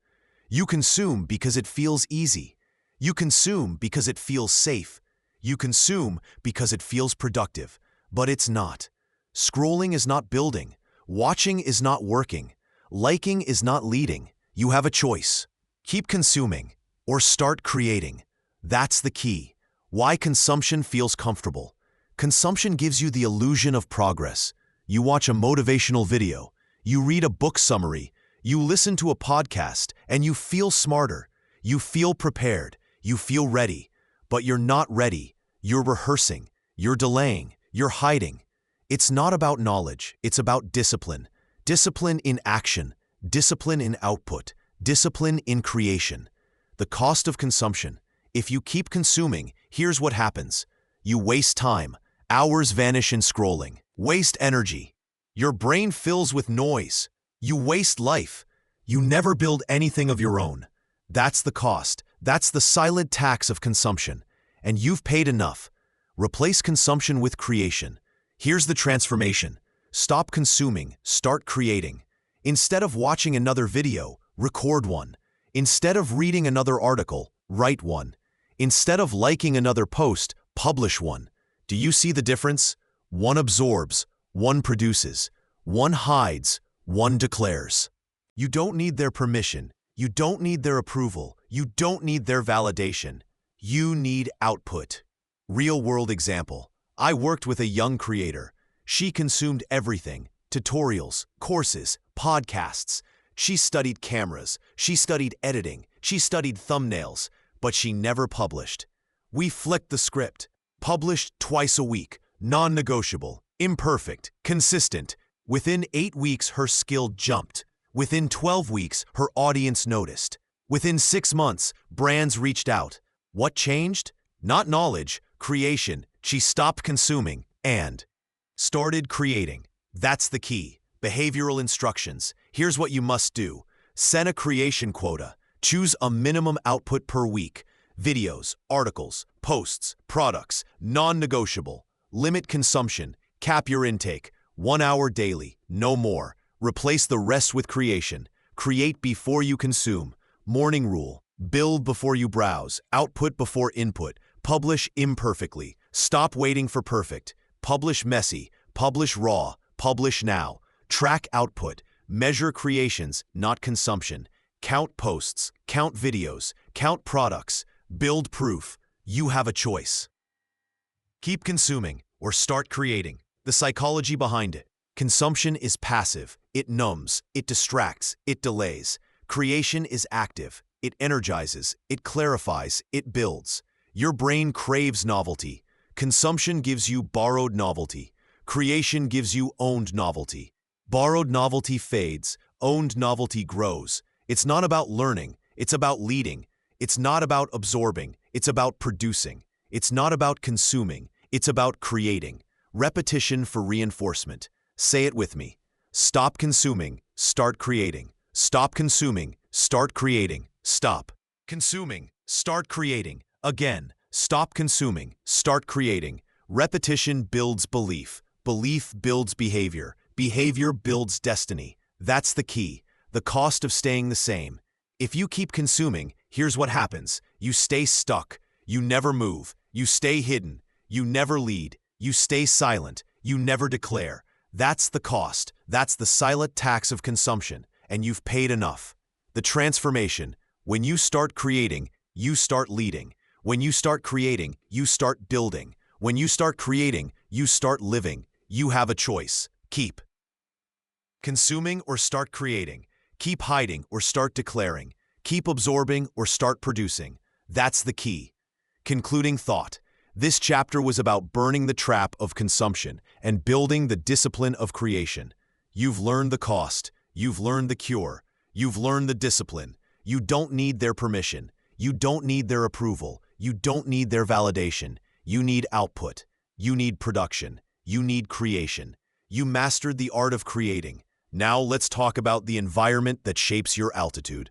You consume because it feels easy. You consume because it feels safe. You consume because it feels productive. But it's not. Scrolling is not building. Watching is not working. Liking is not leading. You have a choice. Keep consuming or start creating. That's the key. Why consumption feels comfortable. Consumption gives you the illusion of progress. You watch a motivational video. You read a book summary. You listen to a podcast and you feel smarter. You feel prepared. You feel ready. But you're not ready. You're rehearsing. You're delaying. You're hiding. It's not about knowledge. It's about discipline. Discipline in action. Discipline in output. Discipline in creation. The cost of consumption. If you keep consuming, here's what happens. You waste time. Hours vanish in scrolling. Waste energy. Your brain fills with noise. You waste life. You never build anything of your own. That's the cost. That's the silent tax of consumption. And you've paid enough. Replace consumption with creation. Here's the transformation. Stop consuming, start creating. Instead of watching another video, record one. Instead of reading another article, write one. Instead of liking another post, publish one. Do you see the difference? One absorbs, one produces, one hides, one declares. You don't need their permission. You don't need their approval. You don't need their validation. You need output. Real-world example. I worked with a young creator. She consumed everything. Tutorials, courses, podcasts. She studied cameras. She studied editing. She studied thumbnails. But she never published. We flicked the script. Published twice a week. Non-negotiable. Imperfect. Consistent. Within 8 weeks, her skill jumped. Within 12 weeks, her audience noticed. Within 6 months, brands reached out. What changed? Not knowledge, creation. She stopped consuming and started creating. That's the key. Behavioral instructions. Here's what you must do. Set a creation quota. Choose a minimum output per week. Videos, articles, posts, products, non-negotiable. Limit consumption. Cap your intake. 1 hour daily, no more. Replace the rest with creation. Create before you consume. Morning rule. Build before you browse. Output before input. Publish imperfectly. Stop waiting for perfect. Publish messy. Publish raw. Publish now. Track output. Measure creations, not consumption. Count posts. Count videos. Count products. Build proof. You have a choice. Keep consuming or start creating. The psychology behind it. Consumption is passive. It numbs. It distracts. It delays. Creation is active. It energizes. It clarifies. It builds. Your brain craves novelty. Consumption gives you borrowed novelty. Creation gives you owned novelty. Borrowed novelty fades. Owned novelty grows. It's not about learning. It's about leading. It's not about absorbing. It's about producing. It's not about consuming. It's about creating. Repetition for reinforcement. Say it with me. Stop consuming. Start creating. Stop consuming. Start creating. Stop consuming. Start creating. Again. Stop consuming. Start creating. Repetition builds belief. Belief builds behavior. Behavior builds destiny. That's the key. The cost of staying the same. If you keep consuming, here's what happens. You stay stuck. You never move. You stay hidden. You never lead. You stay silent. You never declare. That's the cost. That's the silent tax of consumption. And you've paid enough. The transformation. When you start creating, you start leading. When you start creating, you start building. When you start creating, you start living. You have a choice. Keep consuming or start creating. Keep hiding or start declaring. Keep absorbing or start producing. That's the key. Concluding thought. This chapter was about burning the trap of consumption and building the discipline of creation. You've learned the cost. You've learned the cure. You've learned the discipline. You don't need their permission. You don't need their approval. You don't need their validation. You need output. You need production. You need creation. You mastered the art of creating. Now let's talk about the environment that shapes your altitude.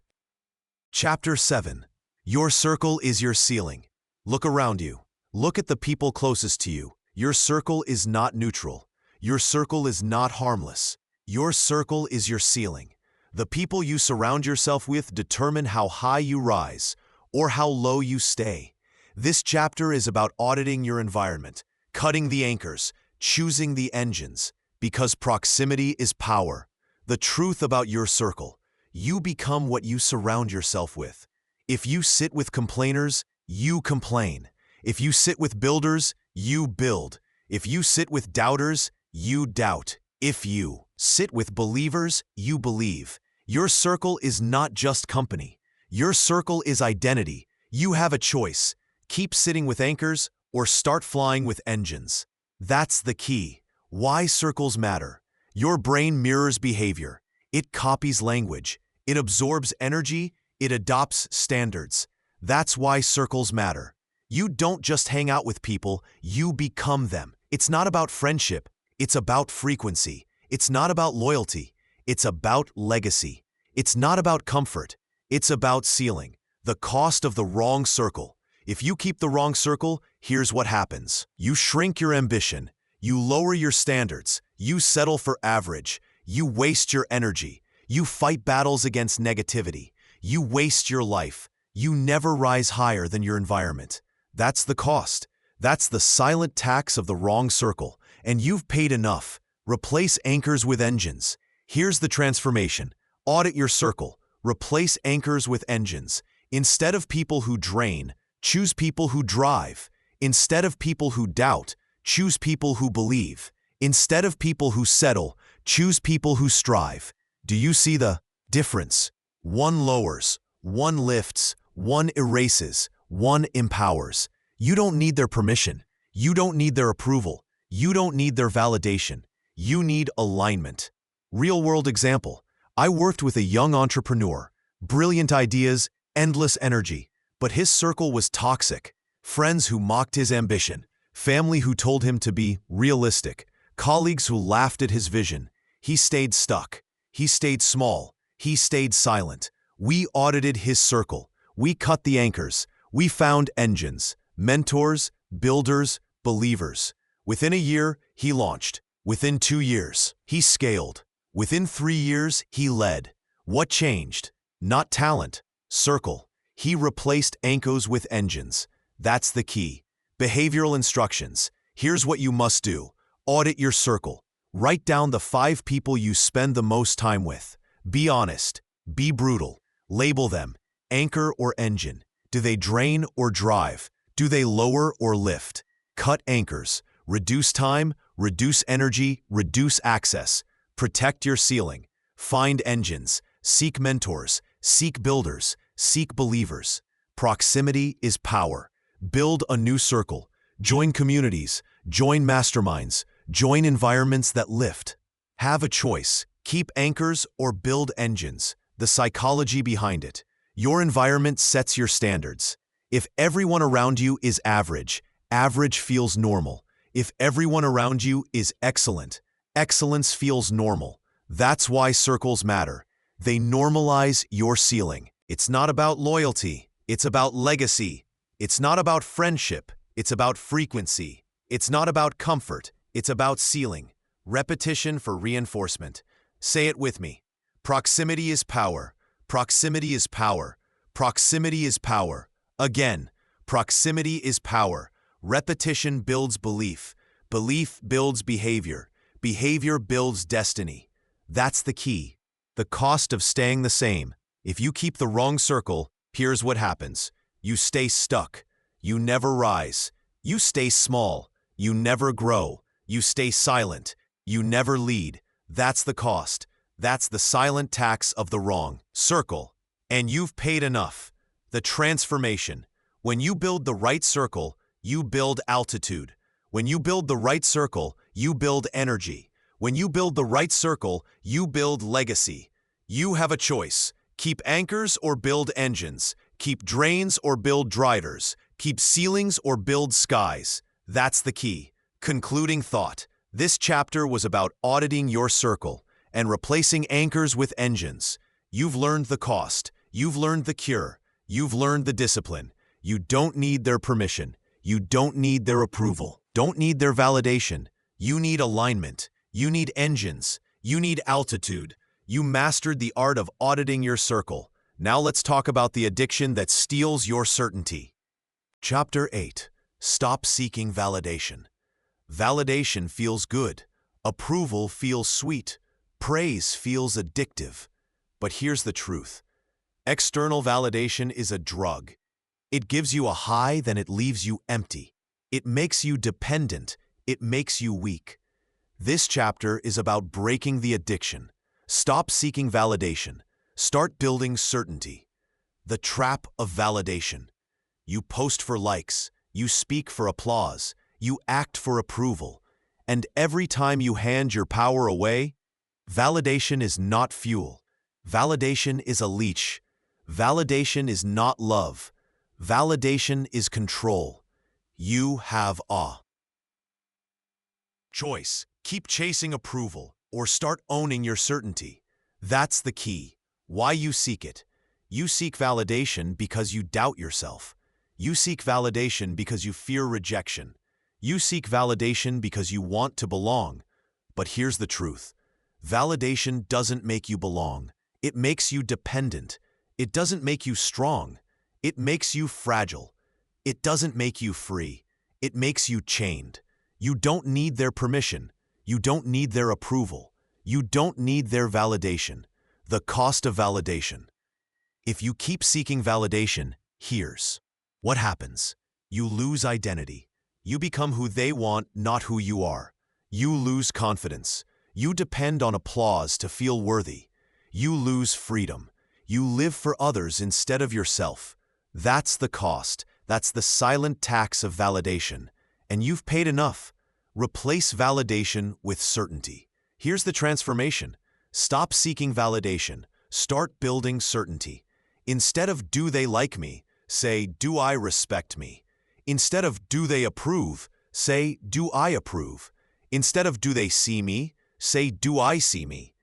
Chapter 7. Your circle is your ceiling. Look around you. Look at the people closest to you. Your circle is not neutral. Your circle is not harmless. Your circle is your ceiling. The people you surround yourself with determine how high you rise or how low you stay. This chapter is about auditing your environment, cutting the anchors, choosing the engines, because proximity is power. The truth about your circle: you become what you surround yourself with. If you sit with complainers, you complain. If you sit with builders, you build. If you sit with doubters, you doubt. If you sit with believers, you believe. Your circle is not just company. Your circle is identity. You have a choice. Keep sitting with anchors or start flying with engines. That's the key. Why circles matter. Your brain mirrors behavior. It copies language. It absorbs energy. It adopts standards. That's why circles matter. You don't just hang out with people, you become them. It's not about friendship, it's about frequency. It's not about loyalty, it's about legacy. It's not about comfort, it's about ceiling. The cost of the wrong circle. If you keep the wrong circle, here's what happens. You shrink your ambition. You lower your standards. You settle for average. You waste your energy. You fight battles against negativity. You waste your life. You never rise higher than your environment. That's the cost. That's the silent tax of the wrong circle. And you've paid enough. Replace anchors with engines. Here's the transformation. Audit your circle. Replace anchors with engines. Instead of people who drain, choose people who drive. Instead of people who doubt, choose people who believe. Instead of people who settle, choose people who strive. Do you see the difference? One lowers, one lifts, one erases, one empowers. You don't need their permission. You don't need their approval. You don't need their validation. You need alignment. Real-world example. I worked with a young entrepreneur. Brilliant ideas, endless energy. But his circle was toxic. Friends who mocked his ambition. Family who told him to be realistic. Colleagues who laughed at his vision. He stayed stuck. He stayed small. He stayed silent. We audited his circle. We cut the anchors. We found engines, mentors, builders, believers. Within a year, he launched. Within 2 years, he scaled. Within 3 years, he led. What changed? Not talent, circle. He replaced anchors with engines. That's the key. Behavioral instructions. Here's what you must do. Audit your circle. Write down the 5 people you spend the most time with. Be honest. Be brutal. Label them. Anchor or engine. Do they drain or drive? Do they lower or lift? Cut anchors. Reduce time, reduce energy, reduce access. Protect your ceiling. Find engines. Seek mentors. Seek builders. Seek believers. Proximity is power. Build a new circle. Join communities. Join masterminds. Join environments that lift. Have a choice. Keep anchors or build engines. The psychology behind it. Your environment sets your standards. If everyone around you is average, average feels normal. If everyone around you is excellent, excellence feels normal. That's why circles matter. They normalize your ceiling. It's not about loyalty. It's about legacy. It's not about friendship. It's about frequency. It's not about comfort. It's about ceiling. Repetition for reinforcement. Say it with me. Proximity is power. Proximity is power. Proximity is power. Again, proximity is power. Repetition builds belief. Belief builds behavior. Behavior builds destiny. That's the key. The cost of staying the same. If you keep the wrong circle, here's what happens. You stay stuck. You never rise. You stay small. You never grow. You stay silent. You never lead. That's the cost. That's the silent tax of the wrong circle. And you've paid enough. The transformation. When you build the right circle, you build altitude. When you build the right circle, you build energy. When you build the right circle, you build legacy. You have a choice. Keep anchors or build engines. Keep drains or build driders. Keep ceilings or build skies. That's the key. Concluding thought. This chapter was about auditing your circle and replacing anchors with engines. You've learned the cost. You've learned the cure. You've learned the discipline. You don't need their permission. You don't need their approval. Don't need their validation. You need alignment. You need engines. You need altitude. You mastered the art of auditing your circle. Now let's talk about the addiction that steals your certainty. Chapter 8. Stop seeking validation. Validation feels good. Approval feels sweet. Praise feels addictive. But here's the truth. External validation is a drug. It gives you a high, then it leaves you empty. It makes you dependent. It makes you weak. This chapter is about breaking the addiction. Stop seeking validation. Start building certainty. The trap of validation. You post for likes. You speak for applause. You act for approval. And every time you hand your power away, validation is not fuel. Validation is a leech. Validation is not love. Validation is control. You have a choice. Keep chasing approval or start owning your certainty. That's the key. Why you seek it. You seek validation because you doubt yourself. You seek validation because you fear rejection. You seek validation because you want to belong. But here's the truth. Validation doesn't make you belong. It makes you dependent. It doesn't make you strong. It makes you fragile. It doesn't make you free. It makes you chained. You don't need their permission. You don't need their approval. You don't need their validation. The cost of validation. If you keep seeking validation, here's what happens. You lose identity. You become who they want, not who you are. You lose confidence. You depend on applause to feel worthy. You lose freedom. You live for others instead of yourself. That's the cost. That's the silent tax of validation. And you've paid enough. Replace validation with certainty. Here's the transformation. Stop seeking validation. Start building certainty. Instead of "do they like me," say "do I respect me?" Instead of "do they approve," say "do I approve?" Instead of "do they see me," say "do I see me?"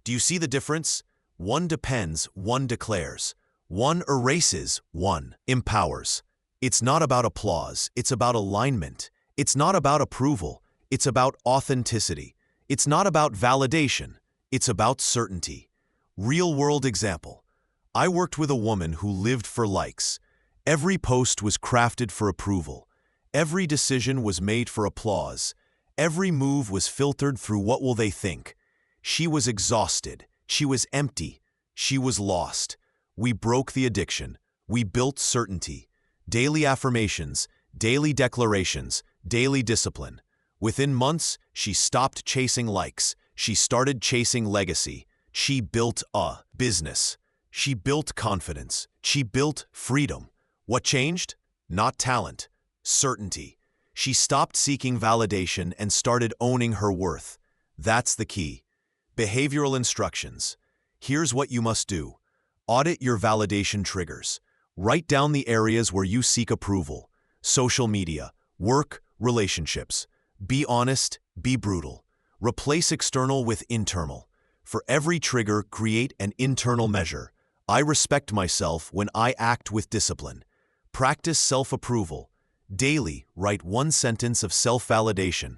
Do you see the difference? One depends, one declares. One erases, one empowers. It's not about applause, it's about alignment. It's not about approval, it's about authenticity. It's not about validation, it's about certainty. Real-world example. I worked with a woman who lived for likes. Every post was crafted for approval. Every decision was made for applause. Every move was filtered through "what will they think?" She was exhausted. She was empty. She was lost. We broke the addiction. We built certainty. Daily affirmations, daily declarations, daily discipline. Within months, she stopped chasing likes. She started chasing legacy. She built a business. She built confidence. She built freedom. What changed? Not talent, certainty. She stopped seeking validation and started owning her worth. That's the key. Behavioral instructions. Here's what you must do. Audit your validation triggers. Write down the areas where you seek approval. Social media, work, relationships. Be honest, be brutal. Replace external with internal. For every trigger, create an internal measure. I respect myself when I act with discipline. Practice self-approval. Daily, write one sentence of self-validation.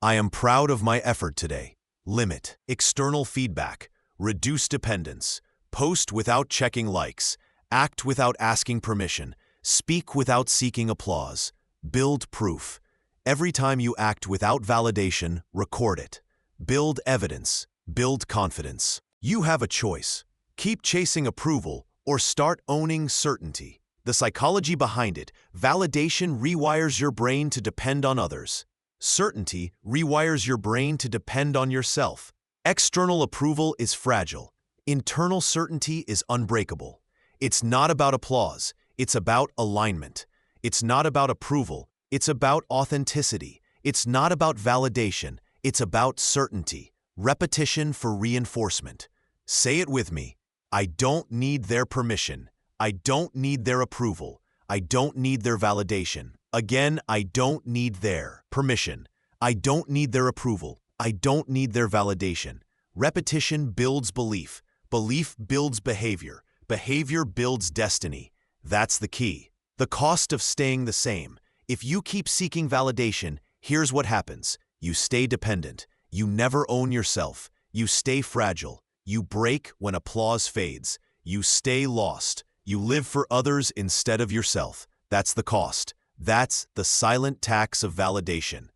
I am proud of my effort today. Limit external feedback. Reduce dependence. Post without checking likes. Act without asking permission. Speak without seeking applause. Build proof. Every time you act without validation, record it. Build evidence. Build confidence. You have a choice. Keep chasing approval or start owning certainty. The psychology behind it. Validation rewires your brain to depend on others. Certainty rewires your brain to depend on yourself. External approval is fragile. Internal certainty is unbreakable. It's not about applause, it's about alignment. It's not about approval, it's about authenticity. It's not about validation, it's about certainty. Repetition for reinforcement. Say it with me. I don't need their permission. I don't need their approval. I don't need their validation. Again, I don't need their permission. I don't need their approval. I don't need their validation. Repetition builds belief. Belief builds behavior. Behavior builds destiny. That's the key. The cost of staying the same. If you keep seeking validation, here's what happens. You stay dependent. You never own yourself. You stay fragile. You break when applause fades. You stay lost. You live for others instead of yourself. That's the cost. That's the silent tax of validation.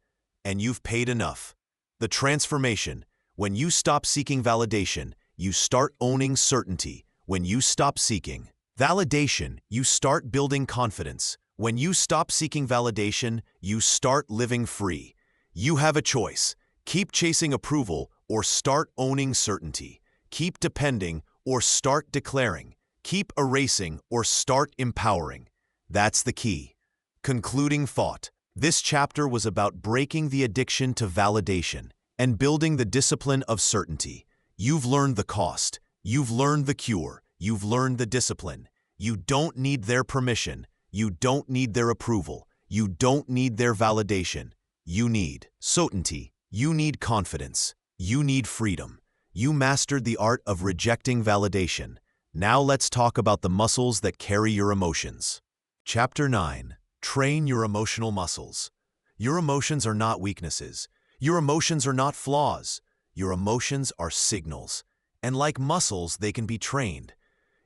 And you've paid enough. The transformation. When you stop seeking validation, you start owning certainty. When you stop seeking validation, you start building confidence. When you stop seeking validation, you start living free. You have a choice. Keep chasing approval or start owning certainty. Keep depending or start declaring. Keep erasing or start empowering. That's the key. Concluding thought. This chapter was about breaking the addiction to validation and building the discipline of certainty. You've learned the cost. You've learned the cure. You've learned the discipline. You don't need their permission. You don't need their approval. You don't need their validation. You need certainty. You need confidence. You need freedom. You mastered the art of rejecting validation. Now let's talk about the muscles that carry your emotions. Chapter 9. Train your emotional muscles. Your emotions are not weaknesses. Your emotions are not flaws. Your emotions are signals. And like muscles, they can be trained.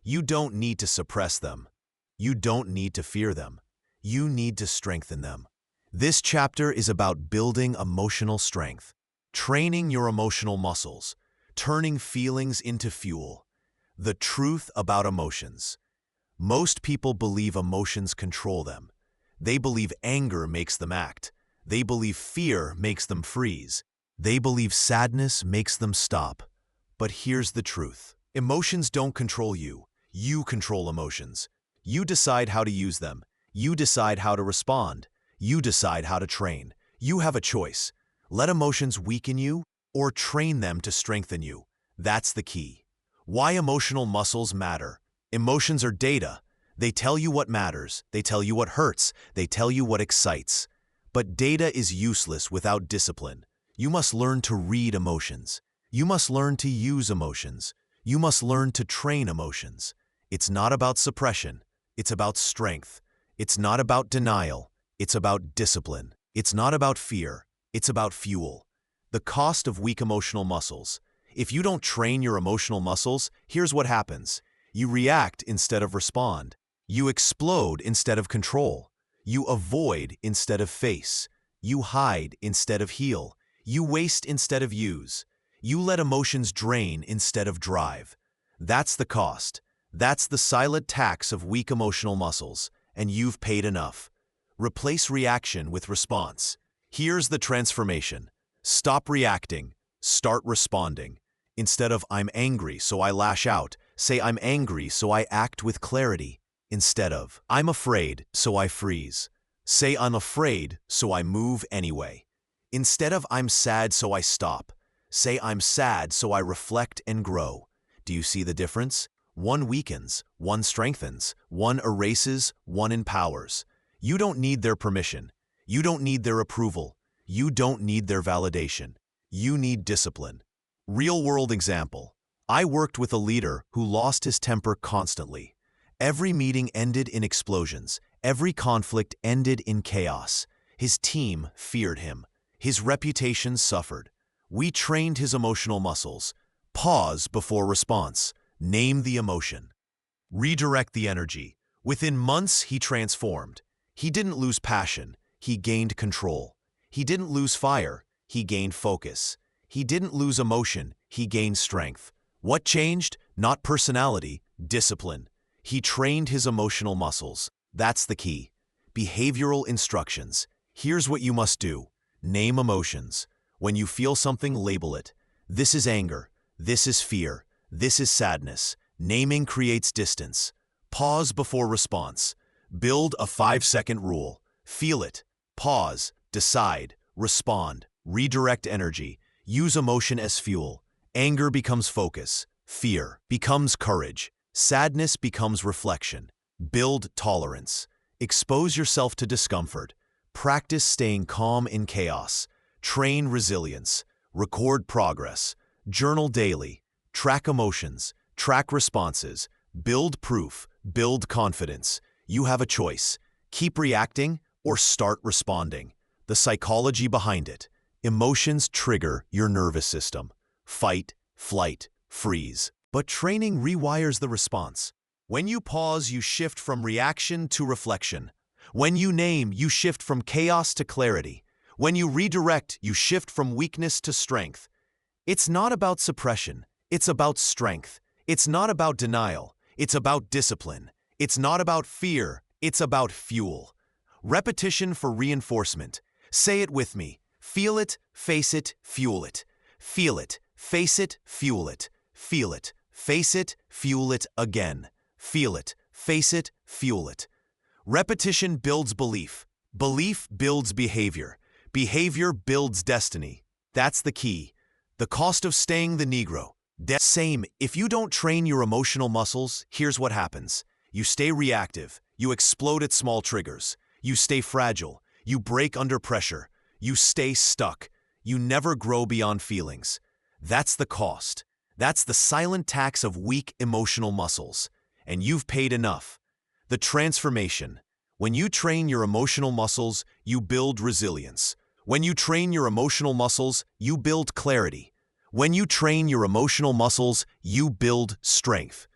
You don't need to suppress them. You don't need to fear them. You need to strengthen them. This chapter is about building emotional strength, training your emotional muscles, turning feelings into fuel. The truth about emotions. Most people believe emotions control them. They believe anger makes them act. They believe fear makes them freeze. They believe sadness makes them stop. But here's the truth. Emotions don't control you. You control emotions. You decide how to use them. You decide how to respond. You decide how to train. You have a choice. Let emotions weaken you or train them to strengthen you. That's the key. Why emotional muscles matter. Emotions are data. They tell you what matters. They tell you what hurts. They tell you what excites. But data is useless without discipline. You must learn to read emotions. You must learn to use emotions. You must learn to train emotions. It's not about suppression. It's about strength. It's not about denial. It's about discipline. It's not about fear. It's about fuel. The cost of weak emotional muscles. If you don't train your emotional muscles, here's what happens. You react instead of respond. You explode instead of control. You avoid instead of face. You hide instead of heal. You waste instead of use. You let emotions drain instead of drive. That's the cost. That's the silent tax of weak emotional muscles, and you've paid enough. Replace reaction with response. Here's the transformation. Stop reacting. Start responding. Instead of "I'm angry, so I lash out," say "I'm angry, so I act with clarity." Instead of "I'm afraid, so I freeze," say "I'm afraid, so I move anyway." Instead of "I'm sad, so I stop," say "I'm sad, so I reflect and grow." Do you see the difference? One weakens, one strengthens, one erases, one empowers. You don't need their permission. You don't need their approval. You don't need their validation. You need discipline. Real-world example. I worked with a leader who lost his temper constantly. Every meeting ended in explosions. Every conflict ended in chaos. His team feared him. His reputation suffered. We trained his emotional muscles. Pause before response. Name the emotion. Redirect the energy. Within months, he transformed. He didn't lose passion. He gained control. He didn't lose fire. He gained focus. He didn't lose emotion. He gained strength. What changed? Not personality, discipline. He trained his emotional muscles. That's the key. Behavioral instructions. Here's what you must do. Name emotions. When you feel something, label it. This is anger. This is fear. This is sadness. Naming creates distance. Pause before response. Build a 5-second rule. Feel it. Pause. Decide. Respond. Redirect energy. Use emotion as fuel. Anger becomes focus. Fear becomes courage. Sadness becomes reflection. Build tolerance. Expose yourself to discomfort. Practice staying calm in chaos. Train resilience. Record progress. Journal daily. Track emotions. Track responses. Build proof. Build confidence. You have a choice. Keep reacting or start responding. The psychology behind it. Emotions trigger your nervous system. Fight, flight, freeze. But training rewires the response. When you pause, you shift from reaction to reflection. When you name, you shift from chaos to clarity. When you redirect, you shift from weakness to strength. It's not about suppression. It's about strength. It's not about denial. It's about discipline. It's not about fear. It's about fuel. Repetition for reinforcement. Say it with me. Feel it, face it, fuel it. Feel it, face it, fuel it. Feel it, face it, fuel it again. Feel it, face it, fuel it. Repetition builds belief. Belief builds behavior. Behavior builds destiny. That's the key. The cost of staying the Negro. Same, if you don't train your emotional muscles, here's what happens. You stay reactive. You explode at small triggers. You stay fragile. You break under pressure. You stay stuck. You never grow beyond feelings. That's the cost. That's the silent tax of weak emotional muscles. And you've paid enough. The transformation. When you train your emotional muscles, you build resilience. When you train your emotional muscles, you build clarity. When you train your emotional muscles, you build strength.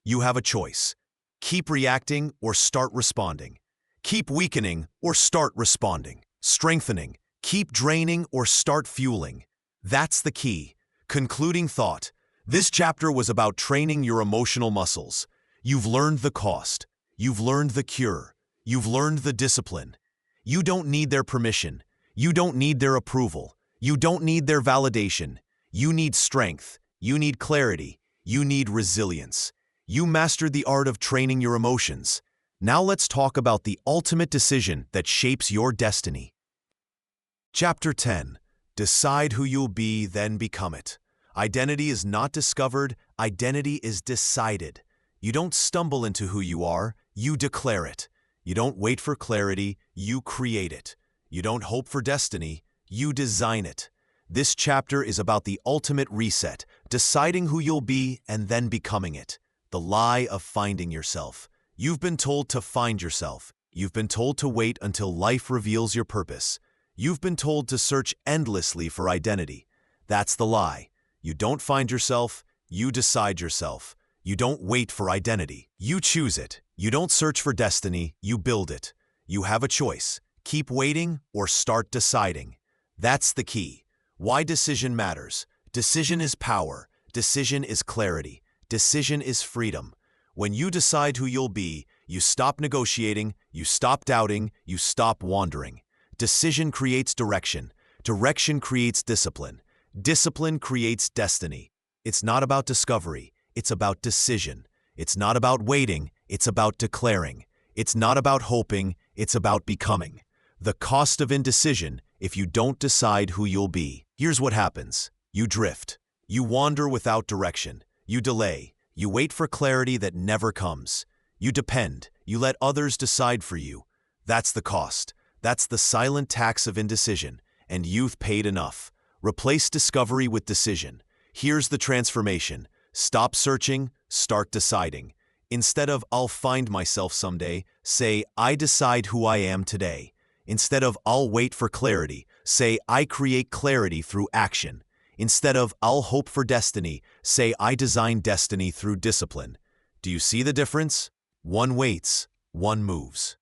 You have a choice. Keep reacting or start responding. Keep weakening or start responding. Strengthening. Keep draining or start fueling. That's the key. Concluding thought. This chapter was about training your emotional muscles. You've learned the cost. You've learned the cure. You've learned the discipline. You don't need their permission. You don't need their approval. You don't need their validation. You need strength. You need clarity. You need resilience. You mastered the art of training your emotions. Now let's talk about the ultimate decision that shapes your destiny. Chapter 10. Decide who you'll be, then become it. Identity is not discovered, identity is decided. You don't stumble into who you are, you declare it. You don't wait for clarity, you create it. You don't hope for destiny, you design it. This chapter is about the ultimate reset, deciding who you'll be and then becoming it. The lie of finding yourself. You've been told to find yourself. You've been told to wait until life reveals your purpose. You've been told to search endlessly for identity. That's the lie. You don't find yourself, you decide yourself. You don't wait for identity, you choose it. You don't search for destiny, you build it. You have a choice. Keep waiting or start deciding. That's the key. Why decision matters. Decision is power. Decision is clarity. Decision is freedom. When you decide who you'll be, you stop negotiating, you stop doubting, you stop wandering. Decision creates direction. Direction creates discipline. Discipline creates destiny. It's not about discovery, it's about decision. It's not about waiting, it's about declaring. It's not about hoping, it's about becoming. The cost of indecision if you don't decide who you'll be. Here's what happens. You drift. You wander without direction. You delay. You wait for clarity that never comes. You depend. You let others decide for you. That's the cost. That's the silent tax of indecision, and you've paid enough. Replace discovery with decision. Here's the transformation. Stop searching, start deciding. Instead of "I'll find myself someday," say "I decide who I am today." Instead of "I'll wait for clarity," say "I create clarity through action." Instead of "I'll hope for destiny," say "I design destiny through discipline." Do you see the difference? One waits, one moves.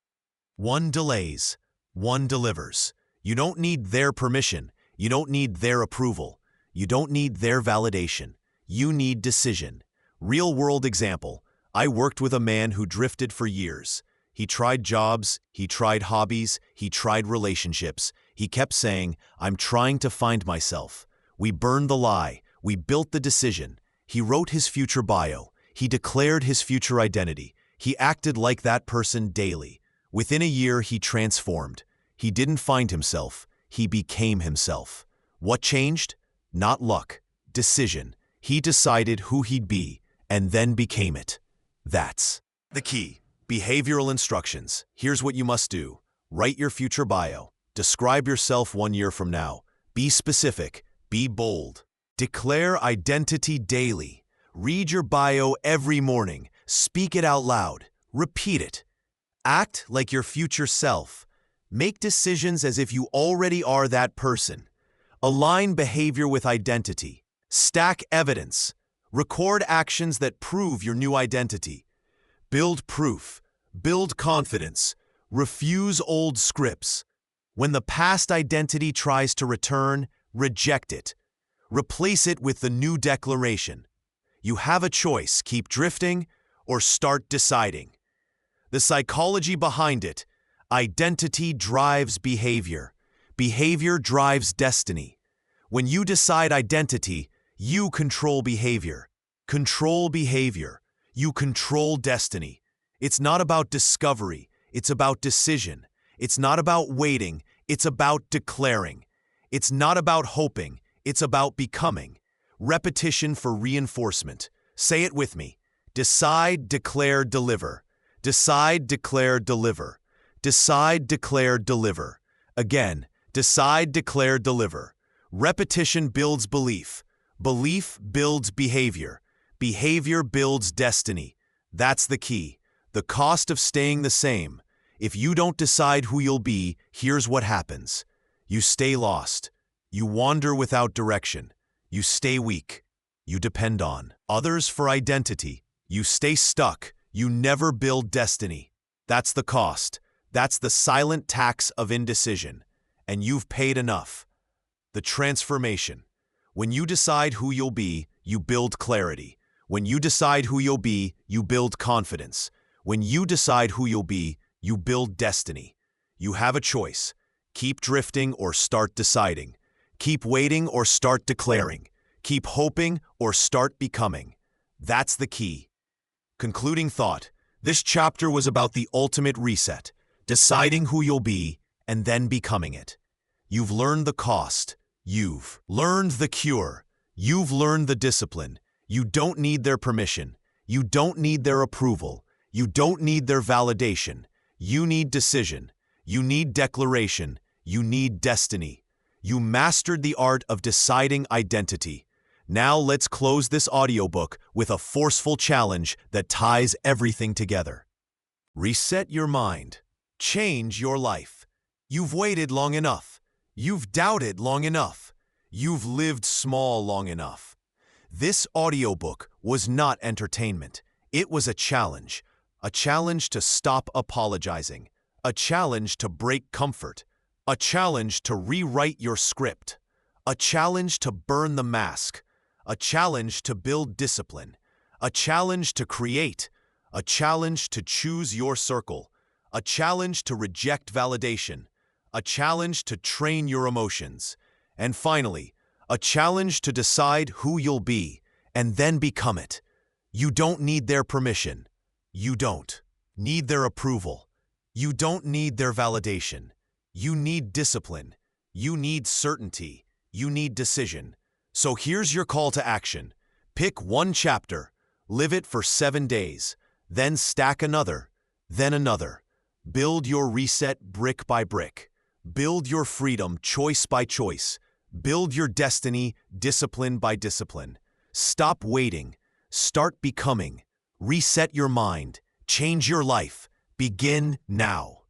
One delays, one delivers. You don't need their permission. You don't need their approval. You don't need their validation. You need decision. Real-world example. I worked with a man who drifted for years. He tried jobs, he tried hobbies, he tried relationships. He kept saying, "I'm trying to find myself." We burned the lie. We built the decision. He wrote his future bio. He declared his future identity. He acted like that person daily. Within a year, he transformed. He didn't find himself. He became himself. What changed? Not luck. Decision. He decided who he'd be, and then became it. That's the key. Behavioral instructions. Here's what you must do. Write your future bio. Describe yourself 1 year from now. Be specific. Be bold. Declare identity daily. Read your bio every morning. Speak it out loud. Repeat it. Act like your future self. Make decisions as if you already are that person. Align behavior with identity. Stack evidence. Record actions that prove your new identity. Build proof. Build confidence. Refuse old scripts. When the past identity tries to return, reject it. Replace it with the new declaration. You have a choice: keep drifting or start deciding. The psychology behind it: identity drives behavior. Behavior drives destiny. When you decide identity, you control behavior. Control behavior. You control destiny. It's not about discovery. It's about decision. It's not about waiting. It's about declaring. It's not about hoping. It's about becoming. Repetition for reinforcement. Say it with me. Decide, declare, deliver. Decide, declare, deliver. Decide, declare, deliver. Again, decide, declare, deliver. Repetition builds belief. Belief builds behavior. Behavior builds destiny. That's the key. The cost of staying the same. If you don't decide who you'll be, here's what happens. You stay lost. You wander without direction. You stay weak. You depend on others for identity. You stay stuck. You never build destiny. That's the cost. That's the silent tax of indecision. And you've paid enough. The transformation. When you decide who you'll be, you build clarity. When you decide who you'll be, you build confidence. When you decide who you'll be, you build destiny. You have a choice. Keep drifting or start deciding. Keep waiting or start declaring. Keep hoping or start becoming. That's the key. Concluding thought. This chapter was about the ultimate reset. Deciding who you'll be and then becoming it. You've learned the cost. You've learned the cure. You've learned the discipline. You don't need their permission. You don't need their approval. You don't need their validation. You need decision. You need declaration. You need destiny. You mastered the art of deciding identity. Now let's close this audiobook with a forceful challenge that ties everything together. Reset your mind. Change your life. You've waited long enough. You've doubted long enough. You've lived small long enough. This audiobook was not entertainment. It was a challenge. A challenge to stop apologizing. A challenge to break comfort. A challenge to rewrite your script. A challenge to burn the mask. A challenge to build discipline. A challenge to create. A challenge to choose your circle. A challenge to reject validation. A challenge to train your emotions. And finally, a challenge to decide who you'll be and then become it. You don't need their permission. You don't need their approval. You don't need their validation. You need discipline. You need certainty. You need decision. So here's your call to action. Pick one chapter, live it for 7 days, then stack another, then another. Build your reset brick by brick. Build your freedom choice by choice. Build your destiny discipline by discipline. Stop waiting. Start becoming. Reset your mind. Change your life. Begin now.